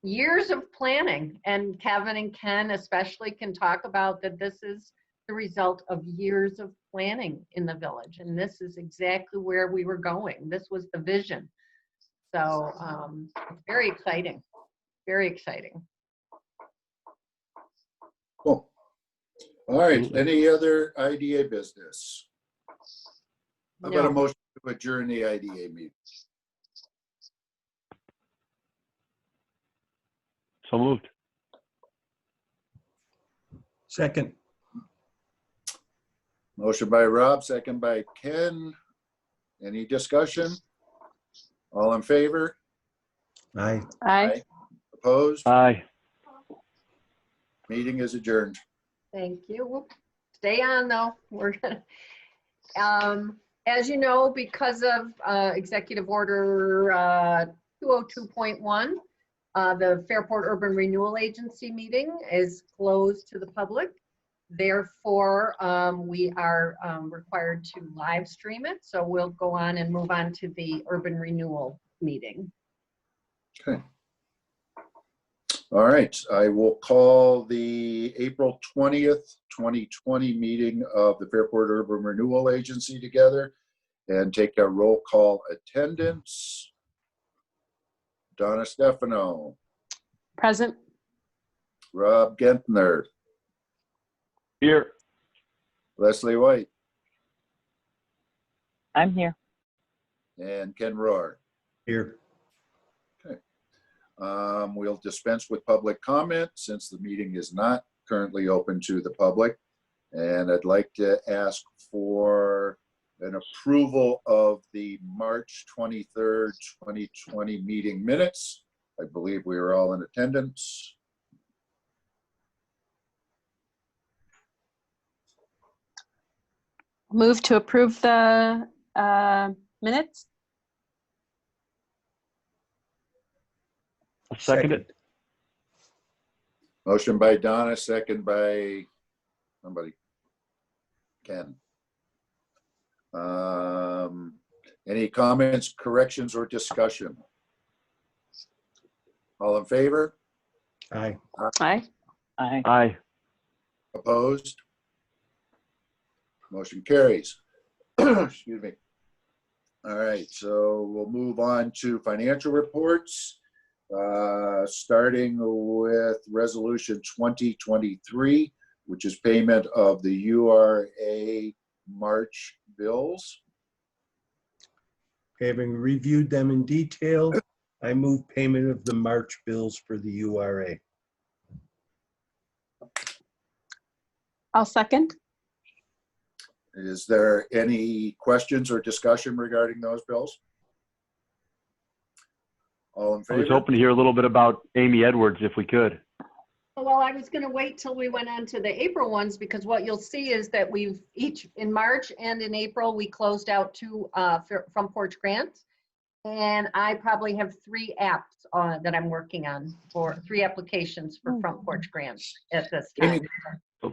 years of planning, and Kevin and Ken especially can talk about that. This is the result of years of planning in the village, and this is exactly where we were going. This was the vision. So it's very exciting, very exciting. Cool. All right, any other IDA business? How about a motion to adjourn the IDA meeting? So moved. Second. Motion by Rob, second by Ken. Any discussion? All in favor? Aye. Aye. Opposed? Aye. Meeting is adjourned. Thank you. Stay on though. We're gonna, as you know, because of Executive Order 202.1, the Fairport Urban Renewal Agency meeting is closed to the public. Therefore, we are required to live stream it. So we'll go on and move on to the Urban Renewal meeting. Okay. All right, I will call the April 20th, 2020 meeting of the Fairport Urban Renewal Agency together and take a roll call attendance. Donna Stefano, Present. Rob Gentner, Here. Leslie White, I'm here. and Ken Rohr. Here. We'll dispense with public comment since the meeting is not currently open to the public. And I'd like to ask for an approval of the March 23rd, 2020 meeting minutes. I believe we were all in attendance. Move to approve the minutes. I'll second it. Motion by Donna, second by somebody. Ken. Any comments, corrections, or discussion? All in favor? Aye. Aye. Aye. Aye. Opposed? Motion carries. Excuse me. All right, so we'll move on to financial reports, starting with Resolution 2023, which is payment of the URA March bills. Having reviewed them in detail, I move payment of the March bills for the URA. I'll second. Is there any questions or discussion regarding those bills? All in I was favor? hoping to hear a little bit about Amy Edwards if we could. Well, I was going to wait till we went on to the April ones, because what you'll see is that we've each in March and in April, we closed out 2 Front Porch grants. And I probably have 3 apps that I'm working on for 3 applications for Front Porch grants at this time.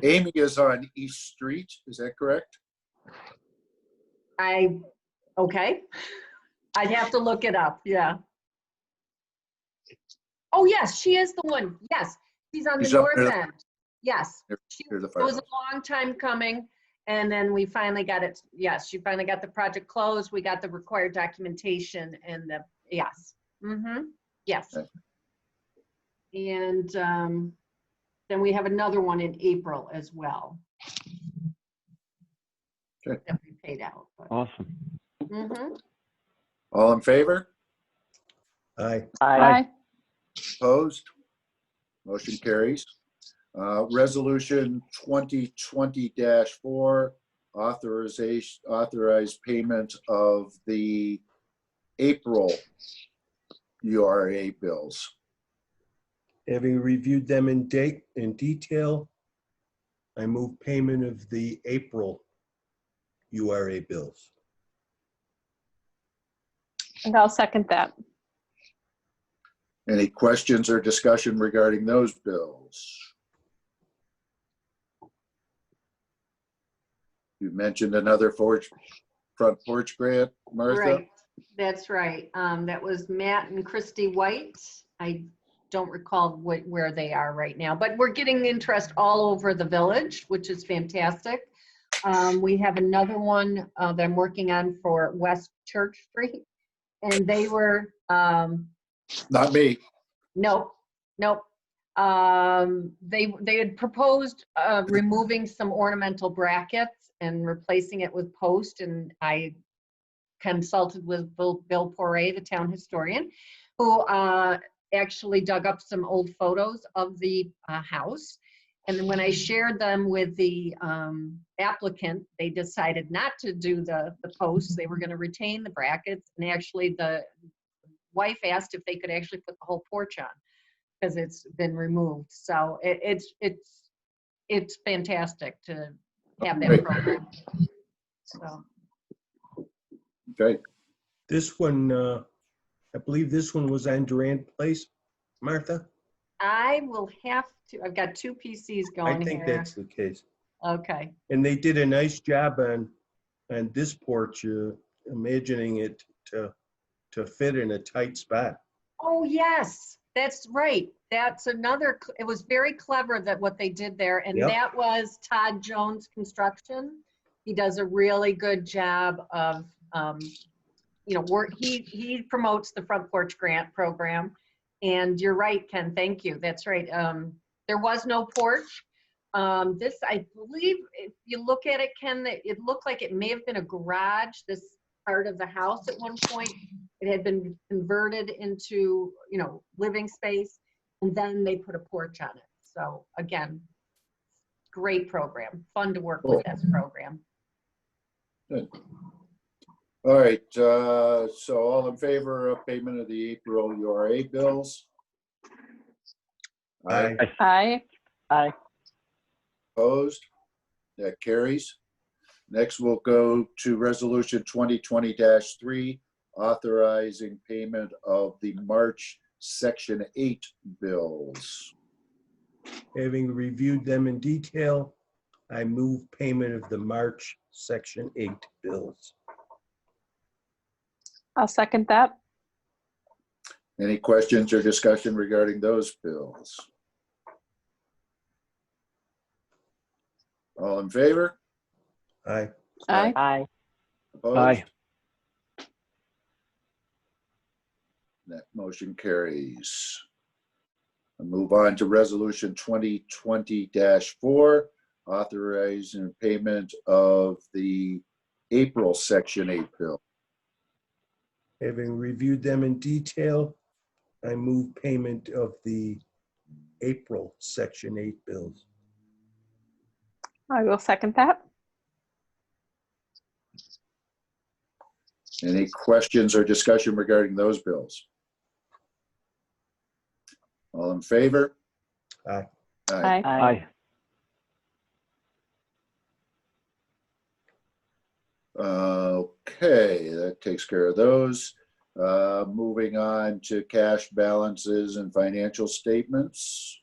Amy is on East Street, is that correct? Okay. I'd have to look it up, yeah. Oh, yes, she is the one. Yes, she's on the She's up north there. end. Yes. Near the It was a firehouse. long time coming, and then we finally got it. Yes, she finally got the project closed. We got the required documentation and yes. Yes. Okay. And then we have another one in April as well. Okay. That we paid out. But, Awesome. All in favor? Aye. Aye. Opposed? Motion carries. Resolution 2020-4, authorized payment of the April URA bills. Having reviewed them in detail, I move payment of the April URA bills. And I'll second that. Any questions or discussion regarding those bills? You mentioned another Front Porch grant, Martha? right, that's right. That was Matt and Christy White. I don't recall where they are right now, but we're getting interest all over the village, which is fantastic. We have another one that I'm working on for West Church Street, and they were, Not me. nope. They had proposed removing some ornamental brackets and replacing it with post, and I consulted with Bill Poirier, the town historian, who actually dug up some old photos of the house. And then when I shared them with the applicant, they decided not to do the posts. They were going to retain the brackets, and actually the wife asked if they could actually put the whole porch on, because it's been removed. So it's fantastic to have that Great. program. So Okay. This one, I believe this one was on Durant Place, Martha? I will have to, I've got 2 PCs I going think here. that's the case. Okay. And they did a nice job on this porch, imagining it to fit in a tight spot. Oh, yes. That's right. That's another, it was very clever that what they did there. And Yep. that was Todd Jones Construction. He does a really good job of, you know, he promotes the Front Porch Grant Program. And you're right, Ken, thank you. That's right. There was no porch. This, I believe, if you look at it, Ken, it looked like it may have been a garage, this part of the house at one point. It had been converted into, you know, living space, and then they put a porch on it. So again, great program, fun to work with this program. Good. All right, so all in favor of payment of the April URA bills? Aye. Aye. Aye. Opposed? That carries. Next, we'll go to Resolution 2020-3, authorizing payment of the March Section 8 bills. Having reviewed them in detail, I move payment of the March Section 8 bills. I'll second that. Any questions or discussion regarding those bills? All in favor? Aye. Aye. Aye. Opposed? Aye. That motion carries. I'll move on to Resolution 2020-4, authorizing payment of the April Section 8 bill. Having reviewed them in detail, I move payment of the April Section 8 bills. I will second that. Any questions or discussion regarding those bills? All in favor? Aye. Aye. Aye. Okay, that takes care of those. Moving on to cash balances and financial statements.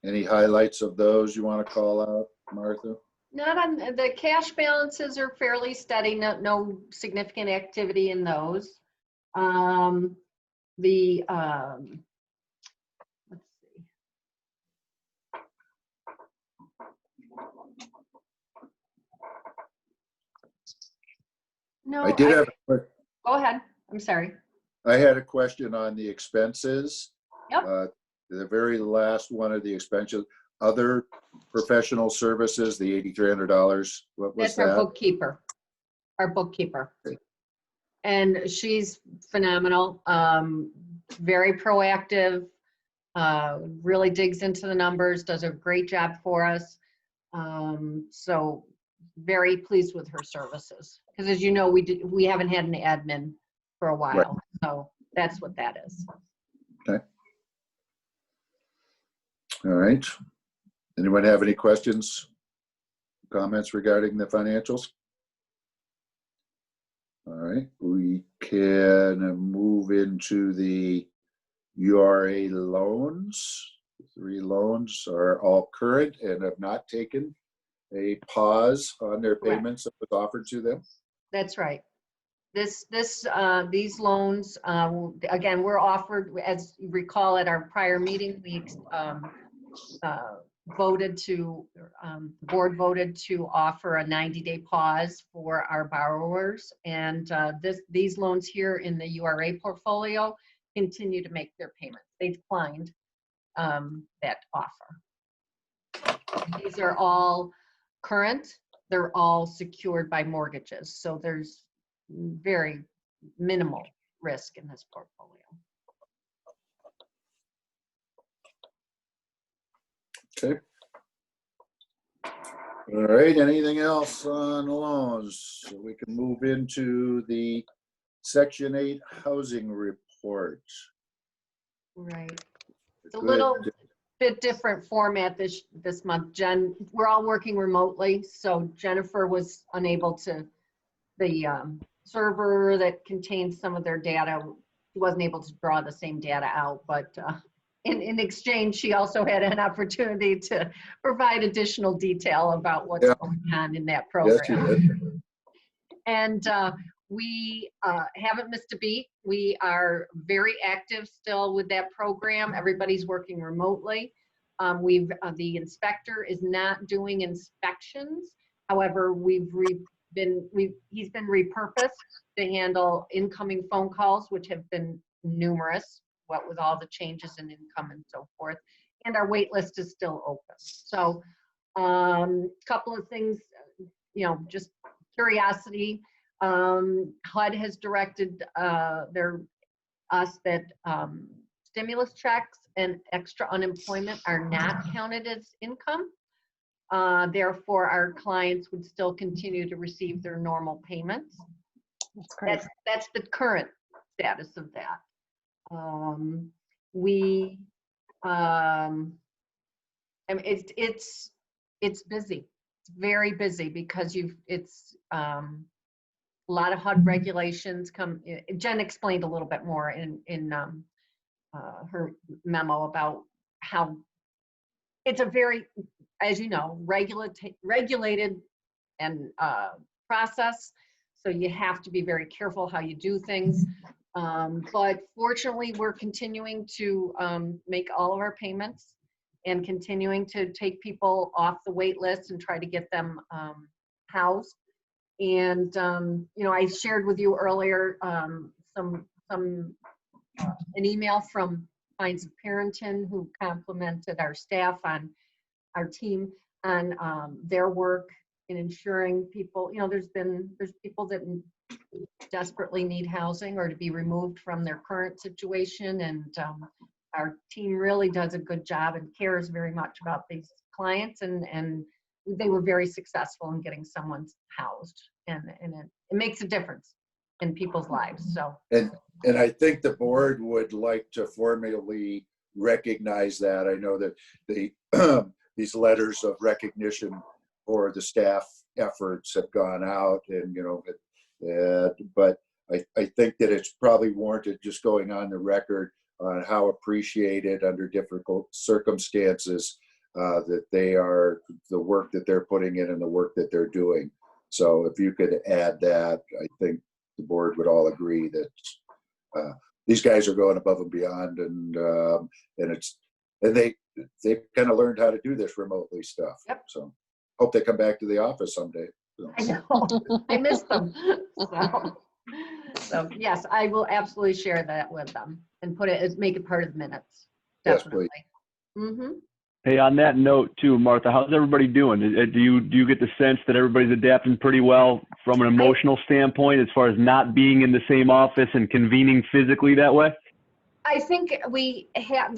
Any highlights of those you want to call out, Martha? Not on, the cash balances are fairly steady, no significant activity in those. Let's see. No, I did have, go ahead. I'm sorry. I had a question on the expenses. Yep. The very last one of the expenses, other professional services, the $8,300. What was That's our that? bookkeeper. Our bookkeeper. Okay. And she's phenomenal, very proactive, really digs into the numbers, does a great job for us. So very pleased with her services. Because as you know, we haven't had an admin for a while. Right. So that's what that is. Okay. All right. Anyone have any questions, comments regarding the financials? All right, we can move into the URA loans. The 3 loans are all current and have not taken a pause on their Correct. payments that was offered to them. That's right. These loans, again, were offered, as you recall at our prior meeting, we voted to, the board voted to offer a 90-day pause for our borrowers. And these loans here in the URA portfolio continue to make their payments. They declined that offer. These are all current. They're all secured by mortgages. So there's very minimal risk in this portfolio. Okay. All right, anything else on loans? So we can move into the Section 8 housing report. Right. It's a little bit different format this month. Jen, we're all working remotely, so Jennifer was unable to, the server that contains some of their data, she wasn't able to draw the same data out, but in exchange, she also had an opportunity to provide additional detail about what's going on in that program. Yes, you did. And we haven't missed a beat. We are very active still with that program. Everybody's working remotely. The inspector is not doing inspections. However, he's been repurposed to handle incoming phone calls, which have been numerous, what with all the changes in income and so forth. And our wait list is still open. So couple of things, just curiosity. HUD has directed us that stimulus checks and extra unemployment are not counted as income. Therefore, our clients would still continue to receive their normal payments. That's great. That's the current status of that. I mean, it's busy. It's very busy because it's a lot of HUD regulations come. Jen explained a little bit more in her memo about how it's a very, as you know, regulated and process. So you have to be very careful how you do things. But fortunately, we're continuing to make all of our payments and continuing to take people off the wait list and try to get them housed. And I shared with you earlier an email from Minds of Parenting, who complimented our staff on our team on their work in ensuring people. There's people that desperately need housing or to be removed from their current situation, and our team really does a good job and cares very much about these clients, and they were very successful in getting someone housed, and it makes a difference in people's lives. So and I think the board would like to formally recognize that. I know that these letters of recognition for the staff efforts have gone out, and but I think that it's probably warranted just going on the record on how appreciated under difficult circumstances that they are, the work that they're putting in and the work that they're doing. So if you could add that, I think the board would all agree that these guys are going above and beyond, and they've kind of learned how to do this remotely stuff. Yep. So hope they come back to the office someday. So. I know, I miss them. So yes, I will absolutely share that with them and make it part of the minutes. Definitely. Yes, mm-hmm. Hey, on that note too, Martha, how's everybody doing? Do you get the sense that everybody's adapting pretty well from an emotional standpoint, as far as not being in the same office and convening physically that way? I think we have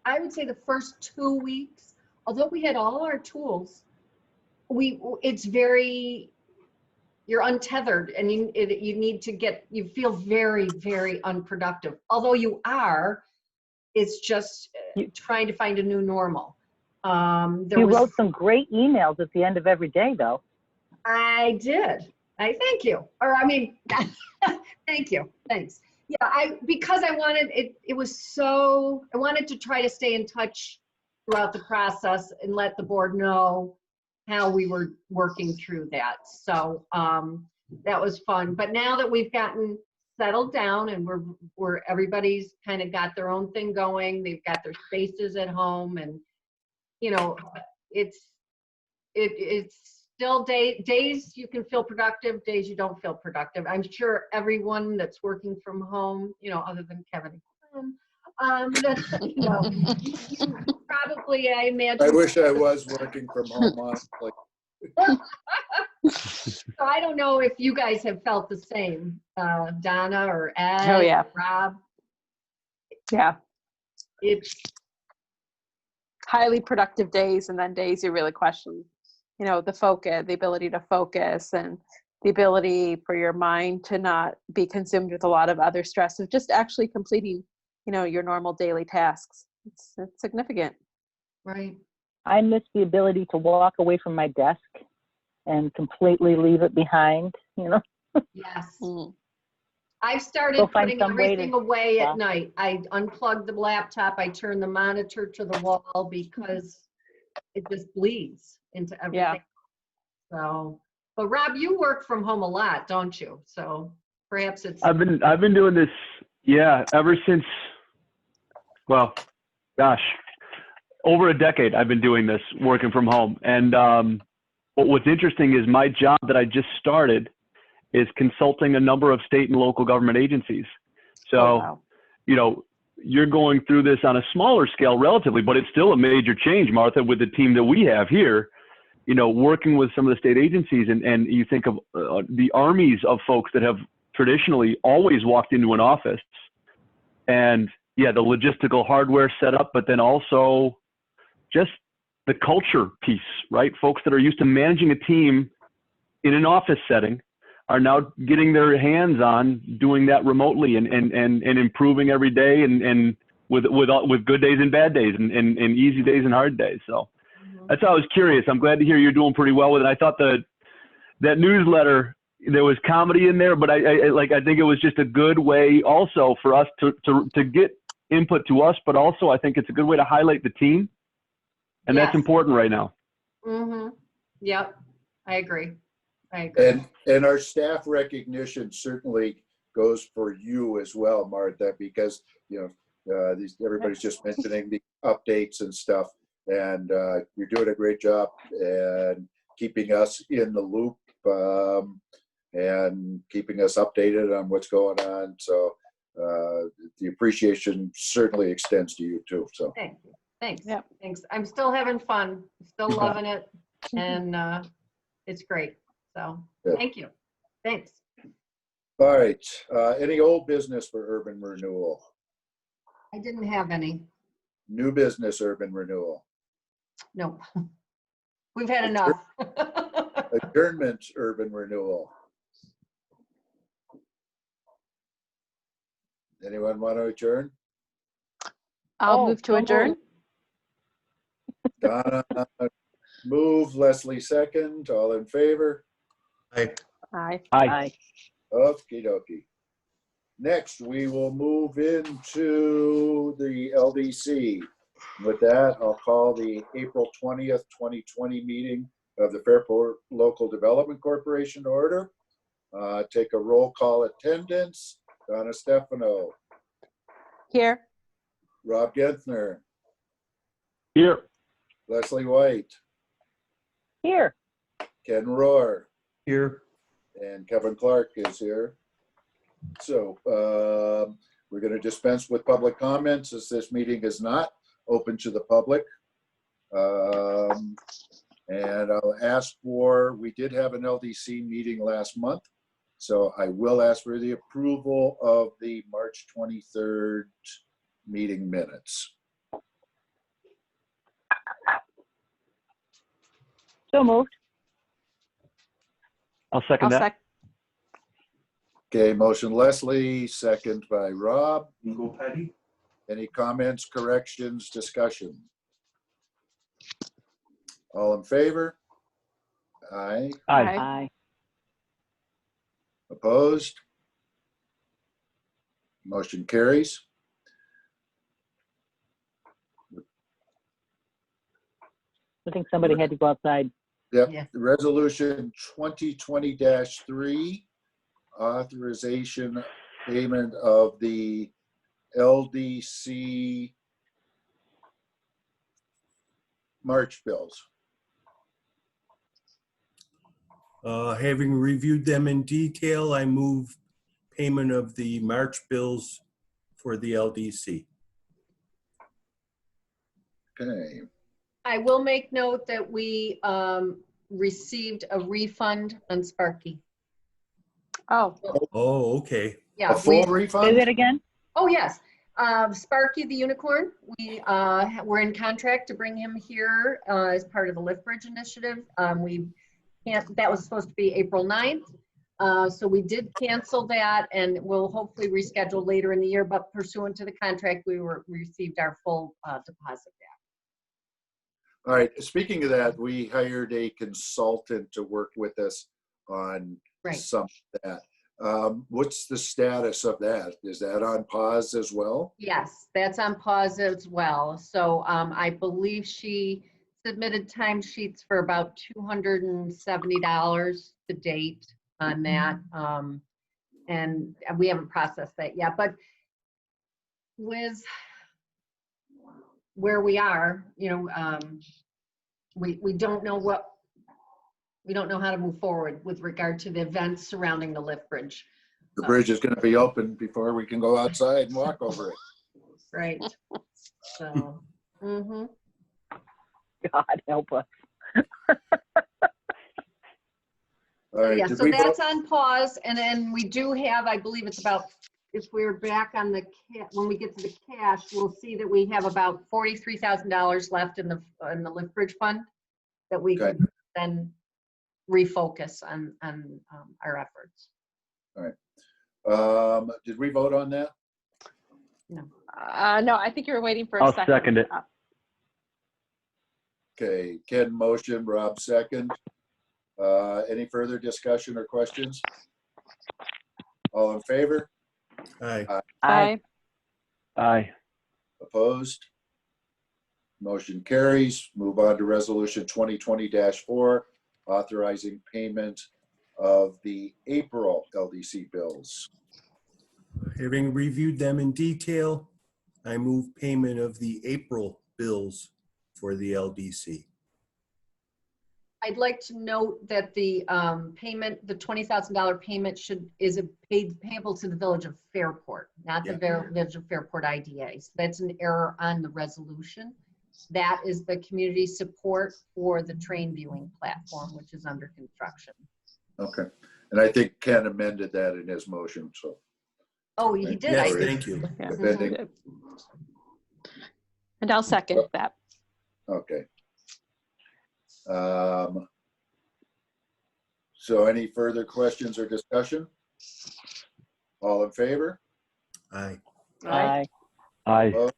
I would say the first 2 weeks, although we had all our tools, you're untethered, and you feel very, very unproductive. Although it's just trying to find a new normal. You wrote some great emails at the end of every day, though. I did. Thank you. Thank you. Thanks. Yeah, because I wanted I wanted to try to stay in touch throughout the process and let the board know how we were working through that. So that was fun. But now that we've gotten settled down and everybody's kind of got their own thing going, they've got their spaces at home, and it's still days you can feel productive, days you don't feel productive. I'm sure everyone that's working from home, other than Kevin, probably, I imagine. I wish I was working from home, honestly. So I don't know if you guys have felt the same, Donna or Ed. Oh, yeah. Or Rob. Yeah. It's highly productive days, and then days you really question, the ability to focus, and the ability for your mind to not be consumed with a lot of other stress of just actually completing, your normal daily tasks. It's significant. Right. I miss the ability to walk away from my desk and completely leave it behind, Yes. Mm. I've started putting everything away yeah. at night. I unplug the laptop. I turn the monitor to the wall because it just bleeds into everything. Yeah. So But Rob, you work from home a lot, don't you? So perhaps it's, I've been doing this, yeah, ever since, well, gosh, over a decade I've been doing this, working from home. And what's interesting is my job that I just started is consulting a number of state and local government agencies. So, Oh, wow. you know, you're going through this on a smaller scale relatively, but it's still a major change, Martha, with the team that we have here, you know, working with some of the state agencies, and you think of the armies of folks that have traditionally always walked into an office, and yeah, the logistical hardware set up, but then also just the culture piece, right? Folks that are used to managing a team in an office setting are now getting their hands on doing that remotely and improving every day, and with good days and bad days, and easy days and hard days. So that's why I was curious. I'm glad to hear you're doing pretty well with it. I thought that newsletter, there was comedy in there, but I think it was just a good way also for us to get input to us, but also I think it's a good way to highlight the team, and that's Yes. important right now. mm-hmm. Yep, I agree. I agree. And our staff recognition certainly goes for you as well, Martha, because, you know, everybody's just mentioning the updates and stuff, and you're doing a great job and keeping us in the loop, and keeping us updated on what's going on. So the appreciation certainly extends to you too. So Thank you. Thanks. Yep. Thanks. I'm still having fun, still loving it, and it's great. So Good. thank you. Thanks. all right, any old business for urban renewal? I didn't have any. New business urban renewal? No. We've had enough. Adjournment urban renewal? Anyone want to adjourn? I'll move to so adjourn. moved. Donna move, Leslie second, all in favor? Aye. Aye. Aye. Okie dokie. Next, we will move into the LDC. With that, I'll call the April 20th, 2020 meeting of the Fairport Local Development Corporation to order. Take a roll call attendance. Donna Stefano, Here. Rob Genthner, Here. Leslie White, Here. Ken Rohr, Here. and Kevin Clark is here. So we're going to dispense with public comments, as this meeting is not open to the public. And I'll ask for, we did have an LDC meeting last month, so I will ask for the approval of the March 23rd meeting minutes. So moved. I'll second I'll that. Okay, motion Leslie, second by Rob. Go Patty. Any comments, corrections, discussion? All in favor? Aye. Aye. Aye. Opposed? Motion carries. I think somebody had to go outside. Yep. Yeah. Resolution 2020-3, authorization payment of the LDC March bills. Having reviewed them in detail, I move payment of the March bills for the LDC. Okay, I will make note that we received a refund on Sparky. Oh, Oh, okay. Yeah. a full Say refund? that again? Oh, yes. Sparky the Unicorn, we're in contract to bring him here as part of the Lift Bridge Initiative. That was supposed to be April 9th. So we did cancel that, and we'll hopefully reschedule later in the year, but pursuant to the contract, we received our full deposit back. All right, speaking of that, we hired a consultant to work with us on Right. some of that. What's the status of that? Is that on pause as well? Yes, that's on pause as well. So I believe she submitted timesheets for about $270 to date on that. And we haven't processed that yet, but with where we are, you know, we don't know we don't know how to move forward with regard to the events surrounding the lift bridge. The bridge is going to be open before we can go outside and walk over it. Right. So, God help us. All right. yeah, did so we that's vote? on pause. And then we do have, I believe it's about, if we're back on the, when we get to the cash, we'll see that we have about $43,000 left in the lift bridge fund that we Okay. can then refocus on our efforts. All right. Did we vote on that? No, I think you were waiting for a I'll second. second it. Okay, Ken motion, Rob second. Any further discussion or questions? All in favor? Aye. Aye. Aye. Opposed? Motion carries. Move on to resolution 2020-4, authorizing payment of the April LDC bills. Having reviewed them in detail, I move payment of the April bills for the LDC. I'd like to note that the payment, the $20,000 payment is payable to the Village of Fairport, not the Village of Fairport IDA. So that's an error on the resolution. That is the community support for the train viewing platform, which is under construction. Okay, and I think Ken amended that in his motion, so. Oh, he did. Yes, I thank you. Yeah. Amending. And I'll second that. Okay. So any further questions or discussion? All in favor? Aye. Aye. Aye.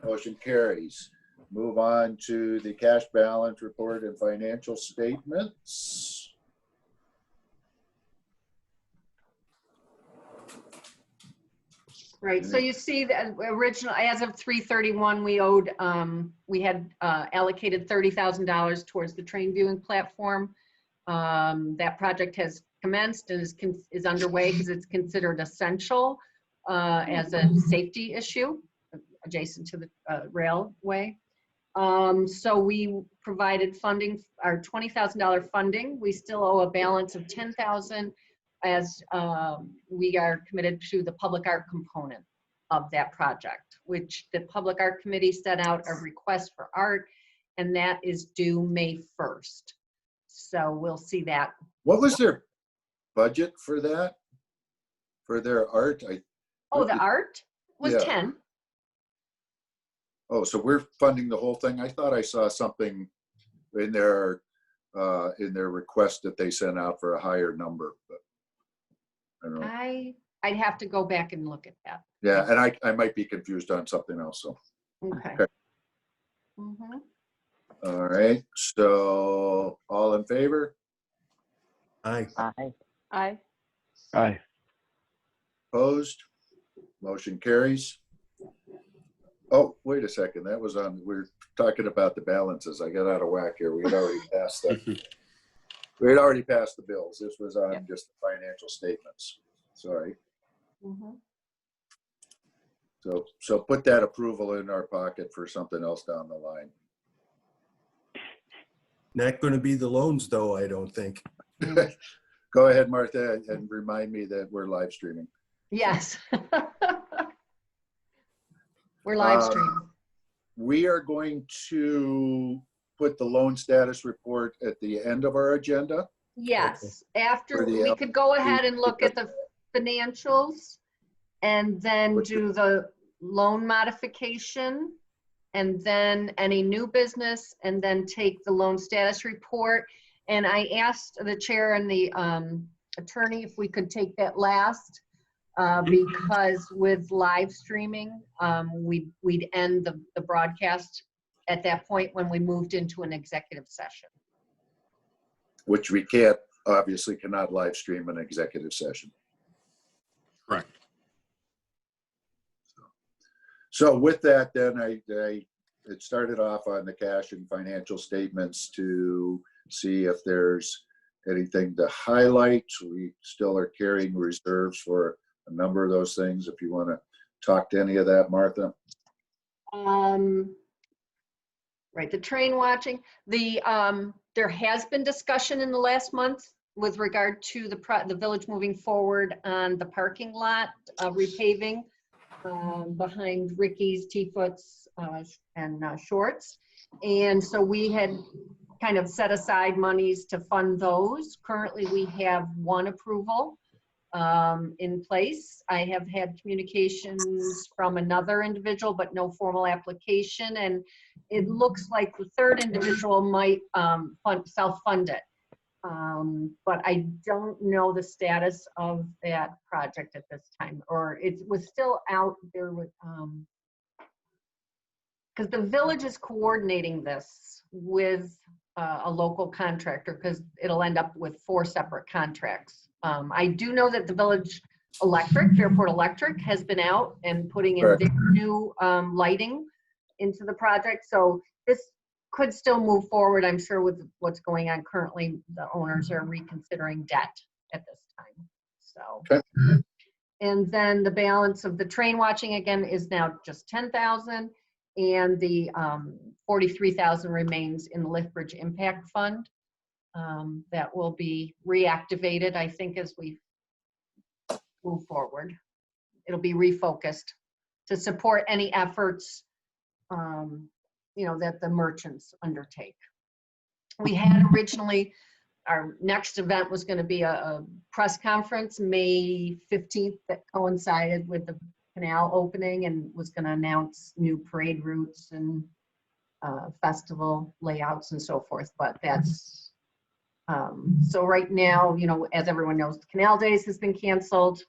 Motion carries. Move on to the cash balance report and financial statements. Right, so you see that original, as of 3/31, we owed, we had allocated $30,000 towards the train viewing platform. That project has commenced and is underway because it's considered essential as a safety issue adjacent to the railway. So we provided funding, our $20,000 funding. We still owe a balance of $10,000 as we are committed to the public art component of that project, which the Public Art Committee sent out a request for art, and that is due May 1st. So we'll see that. What was their budget for that? For their art? Oh, the art was Yeah. 10. Oh, so we're funding the whole thing? I thought I saw something in their request that they sent out for a higher number, but I don't know. I'd have to go back and look at that. Yeah, and I might be confused on something else, so. Okay. Okay. Mhm. All right, so all in favor? Aye. Aye. Aye. Aye. Opposed? Motion carries. Oh, wait a second, that was on, we're talking about the balances. I got out of whack here. We had already passed that. We had already passed the bills. This was on just the financial statements. Sorry. Mhm. So put that approval in our pocket for something else down the line. Not going to be the loans, though, I don't think. Go ahead, Martha, and remind me that we're live streaming. Yes. We're live streaming. We are going to put the loan status report at the end of our agenda. Yes, after, For the we could go ahead and look at the financials and then do the loan modification and then any new business and then take the loan status report. And I asked the chair and the attorney if we could take that last because with live streaming, we'd end the broadcast at that point when we moved into an executive session. Which we can't, obviously cannot live stream an executive session. Correct. So with that, then I it started off on the cash and financial statements to see if there's anything to highlight. We still are carrying reserves for a number of those things. If you want to talk to any of that, Martha. Right, the train watching. There has been discussion in the last month with regard to the village moving forward on the parking lot repaving behind Ricky's, T-Foots, and Shorts. And so we had kind of set aside monies to fund those. Currently, we have one approval in place. I have had communications from another individual, but no formal application. And it looks like the third individual might self-fund it. But I don't know the status of that project at this time, or it was still out there with, because the village is coordinating this with a local contractor, because it'll end up with 4 separate contracts. I do know that the village electric, Fairport Electric, has been out and putting in their new lighting into the project. So this could still move forward, I'm sure, with what's going on currently. The owners are reconsidering debt at this time. So, Okay. And then the balance of the train watching again is now just 10,000, and the 43,000 remains in the Lithbridge Impact Fund. That will be reactivated, I think, as we move forward. It'll be refocused to support any efforts, you know, that the merchants undertake. We had originally, our next event was going to be a press conference May 15th that coincided with the canal opening, and was going to announce new parade routes and festival layouts and so forth. But that's, so right now, you know, as everyone knows, the Canal Days has been canceled.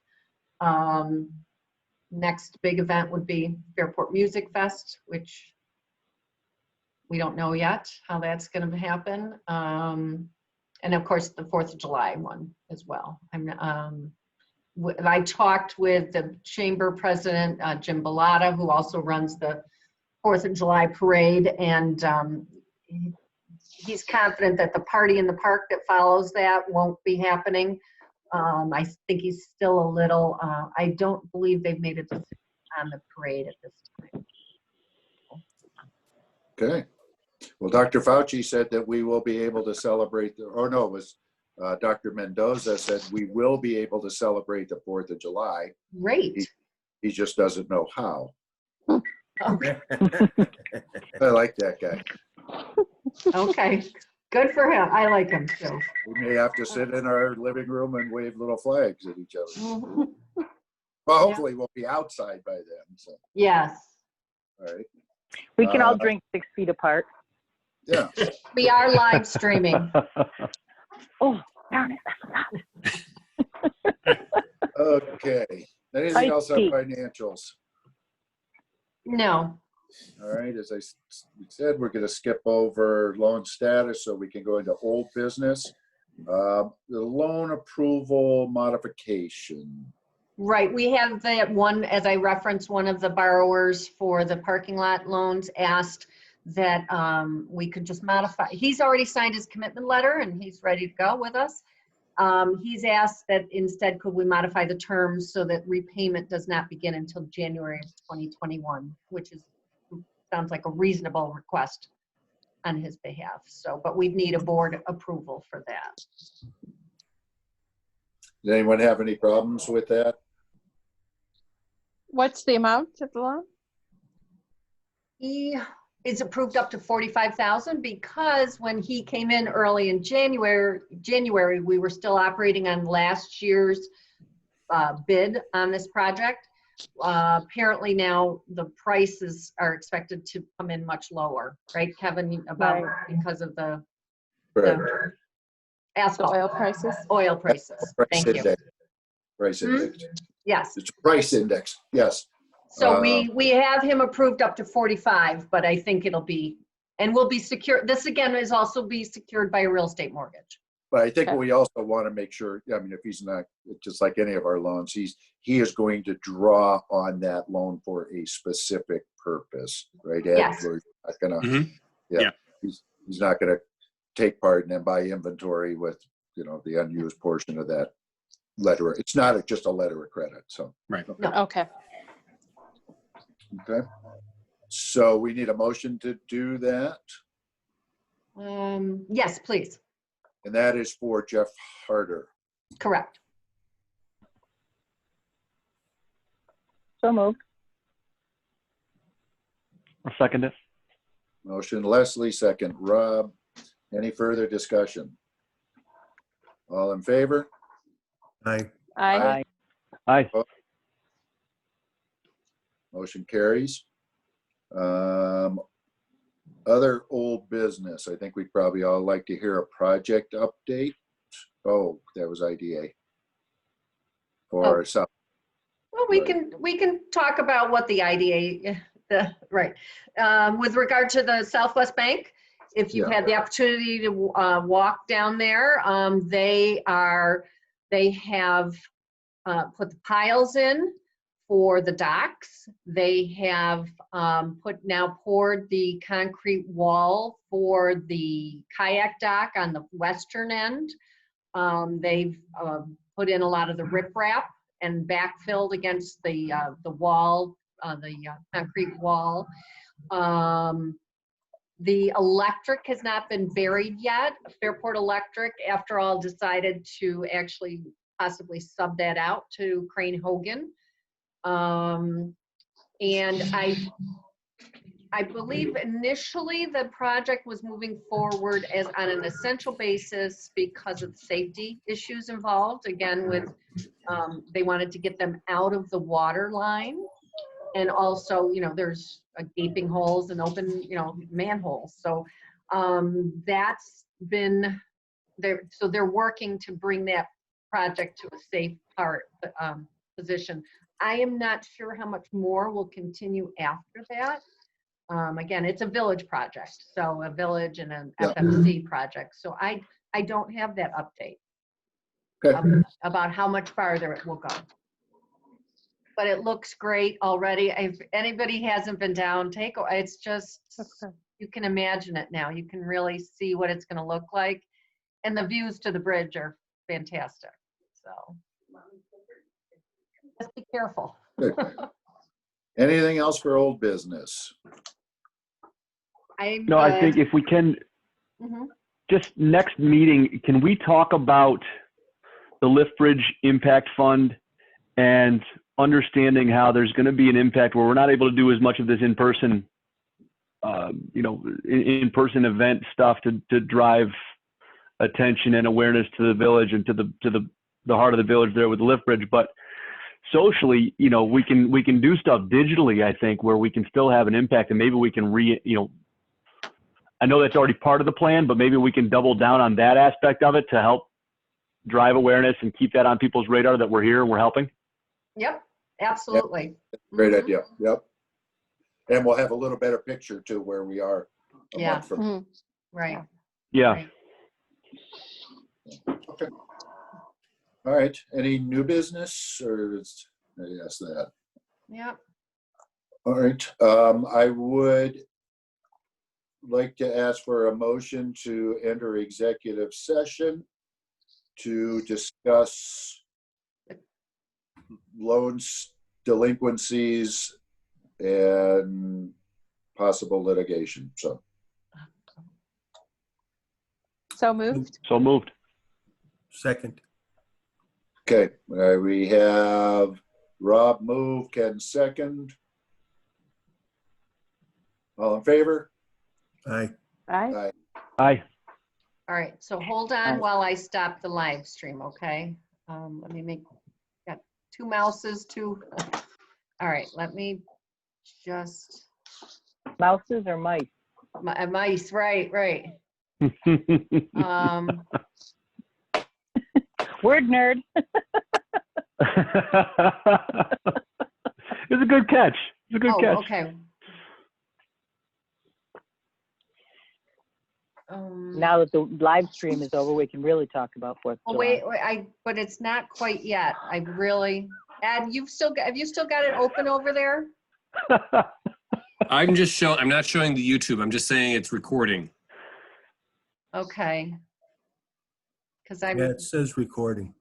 Next big event would be Fairport Music Fest, which we don't know yet how that's going to happen. And of course, the 4th of July one as well. I talked with the chamber president, Jim Bellata, who also runs the 4th of July parade, and he's confident that the party in the park that follows that won't be happening. I think he's still a little, I don't believe they've made a decision on the parade at this time. Okay. Well, Dr. Fauci said that we will be able to celebrate, or no, it was Dr. Mendoza said we will be able to celebrate the 4th of July. Great. He just doesn't know how. Okay. I like that guy. Okay. Good for him. I like him too. We may have to sit in our living room and wave little flags at each other. Mhm. Well, hopefully we'll be outside by then. So, Yes. all right. We can all drink 6 feet apart. Yeah. We are live streaming. Oh, darn it. Okay. Anything else on financials? No. All right. As I said, we're going to skip over loan status so we can go into old business. The loan approval modification. Right. We have that one, as I referenced, one of the borrowers for the parking lot loans asked that we could just modify. He's already signed his commitment letter and he's ready to go with us. He's asked that instead, could we modify the terms so that repayment does not begin until January of 2021, which sounds like a reasonable request on his behalf. So, but we'd need a board approval for that. Does anyone have any problems with that? What's the amount of the loan? He is approved up to 45,000 because when he came in early in January, we were still operating on last year's bid on this project. Apparently now the prices are expected to come in much lower, right, Kevin? About because of the asphalt Oil prices. Oil prices. Thank you. Price index. Yes. It's price index. Yes. So we have him approved up to 45, but I think it'll be, and will be secure. This again is also be secured by a real estate mortgage. But I think Okay. we also want to make sure, I mean, if he's not, just like any of our loans, he is going to draw on that loan for a specific purpose, right, Ed? Yes. We're not gonna, Mhm. yeah, Yeah. he's not gonna take part and then buy inventory with, the unused portion of that letter. It's not just a letter of credit, so. Right. Okay. Okay. So we need a motion to do that, Yes, please. and that is for Jeff Harder. Correct. So moved. I'll second it. Motion Leslie, second Rob. Any further discussion? All in favor? Aye. I Aye. Motion carries. Other old business. I think we'd probably all like to hear a project update. Oh, that was IDA. For some. Well, we can talk about what the IDA, right. With regard to the Southwest Bank, if you've had the opportunity to walk down there, they have put the piles in for the docks. They have poured the concrete wall for the kayak dock on the western end. They've put in a lot of the riprap and backfilled against the wall, the concrete wall. The electric has not been buried yet. Fairport Electric, after all, decided to actually possibly sub that out to Crane Hogan. And I believe initially the project was moving forward as on an essential basis because of safety issues involved. Again, with they wanted to get them out of the water line, and also, there's gaping holes and open, manholes. So that's been there. So they're working to bring that project to a safe position. I am not sure how much more will continue after that. Again, it's a village project, so a village and an FMC project. So I don't have that update about how much farther it will go. But it looks great already. If anybody hasn't been down, it's just, you can imagine it now. You can really see what it's going to look like. And the views to the bridge are fantastic. So just be careful. Anything else for old business? I think if we can, just next meeting, can we talk about the Lift Bridge Impact Fund and understanding how there's going to be an impact where we're not able to do as much of this in-person, in-person event stuff to drive attention and awareness to the village and to the heart of the village there with the Lift Bridge, but socially, we can do stuff digitally, I think, where we can still have an impact, and maybe we can I know that's already part of the plan, but maybe we can double down on that aspect of it to help drive awareness and keep that on people's radar that we're here and we're helping. Yep, absolutely. Yep. Great idea. Yep. And we'll have a little better picture too where we are a month from. Right. Yeah. Right. Okay. All right. Any new business or yes, that? Yep. All right. I would like to ask for a motion to enter executive session to discuss loans, delinquencies, and possible litigation. So moved. So moved. Second. okay, we have Rob move, Ken second. All in favor? Aye. Aye. Aye. All right, so hold on while I stop the live stream, okay? Let me got two mouses, all right, let me just, Mouses or mice? mice, right. Word nerd. It's a good catch. It's a good catch. Okay. Now that the live stream is over, we can really talk about 4th of Oh, July. wait, but it's not quite yet. I really, Ed, have you still got it open over there? I'm not showing the YouTube. I'm just saying it's recording. Okay. Because Yeah, it says recording.